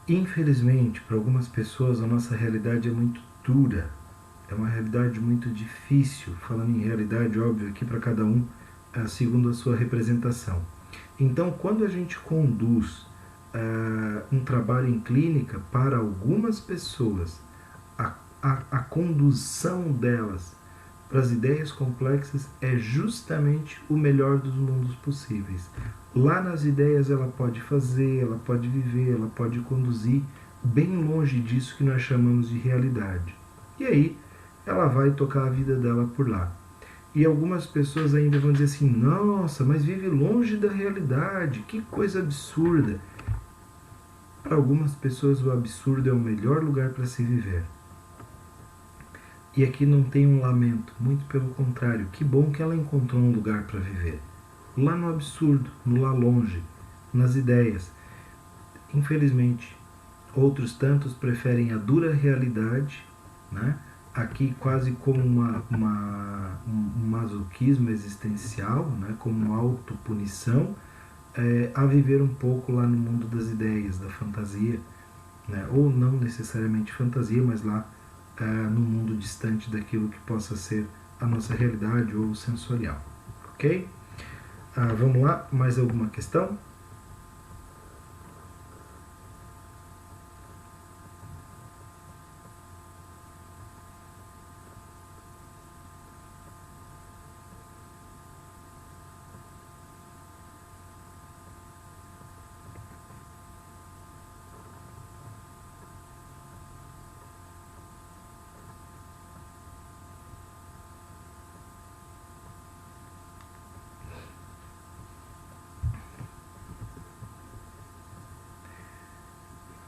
Infelizmente, para algumas pessoas a nossa realidade é muito dura, é uma realidade muito difícil, falando em realidade, óbvio, aqui para cada um, segundo a sua representação. Então, quando a gente conduz um trabalho em clínica, para algumas pessoas, a condução delas para as ideias complexas é justamente o melhor dos mundos possíveis. Lá nas ideias ela pode fazer, ela pode viver, ela pode conduzir bem longe disso que nós chamamos de realidade. E aí ela vai tocar a vida dela por lá. E algumas pessoas ainda vão dizer assim, nossa, mas vive longe da realidade, que coisa absurda. Para algumas pessoas o absurdo é o melhor lugar para se viver. E aqui não tem um lamento, muito pelo contrário, que bom que ela encontrou um lugar para viver. Lá no absurdo, no lá longe, nas ideias. Infelizmente, outros tantos preferem a dura realidade, né? Aqui quase como um masoquismo existencial, né? Como uma autopunição, a viver um pouco lá no mundo das ideias, da fantasia, né? Ou não necessariamente fantasia, mas lá no mundo distante daquilo que possa ser a nossa realidade ou sensorial. Ok? Vamos lá, mais alguma questão?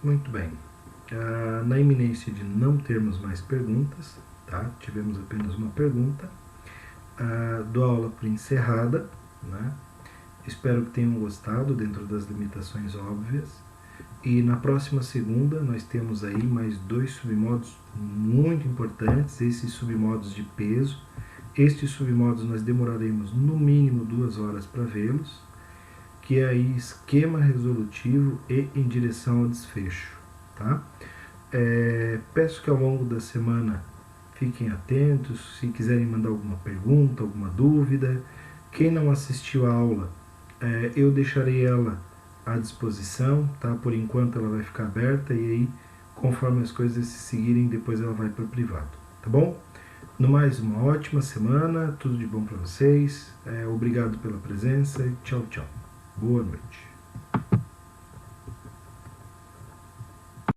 Muito bem. Na iminência de não termos mais perguntas, tá? Tivemos apenas uma pergunta, dou a aula por encerrada, né? Espero que tenham gostado dentro das limitações óbvias. E na próxima segunda nós temos aí mais 2 submodos muito importantes, esses submodos de peso. Estes submodos nós demoraremos no mínimo 2 horas para vê-los, que é aí esquema resolutivo e em direção ao desfecho. Tá? Peço que ao longo da semana fiquem atentos, se quiserem mandar alguma pergunta, alguma dúvida. Quem não assistiu a aula, eu deixarei ela à disposição, tá? Por enquanto ela vai ficar aberta e aí, conforme as coisas se seguirem, depois ela vai para o privado, tá bom? No mais, uma ótima semana, tudo de bom para vocês, obrigado pela presença e tchau, tchau. Boa noite.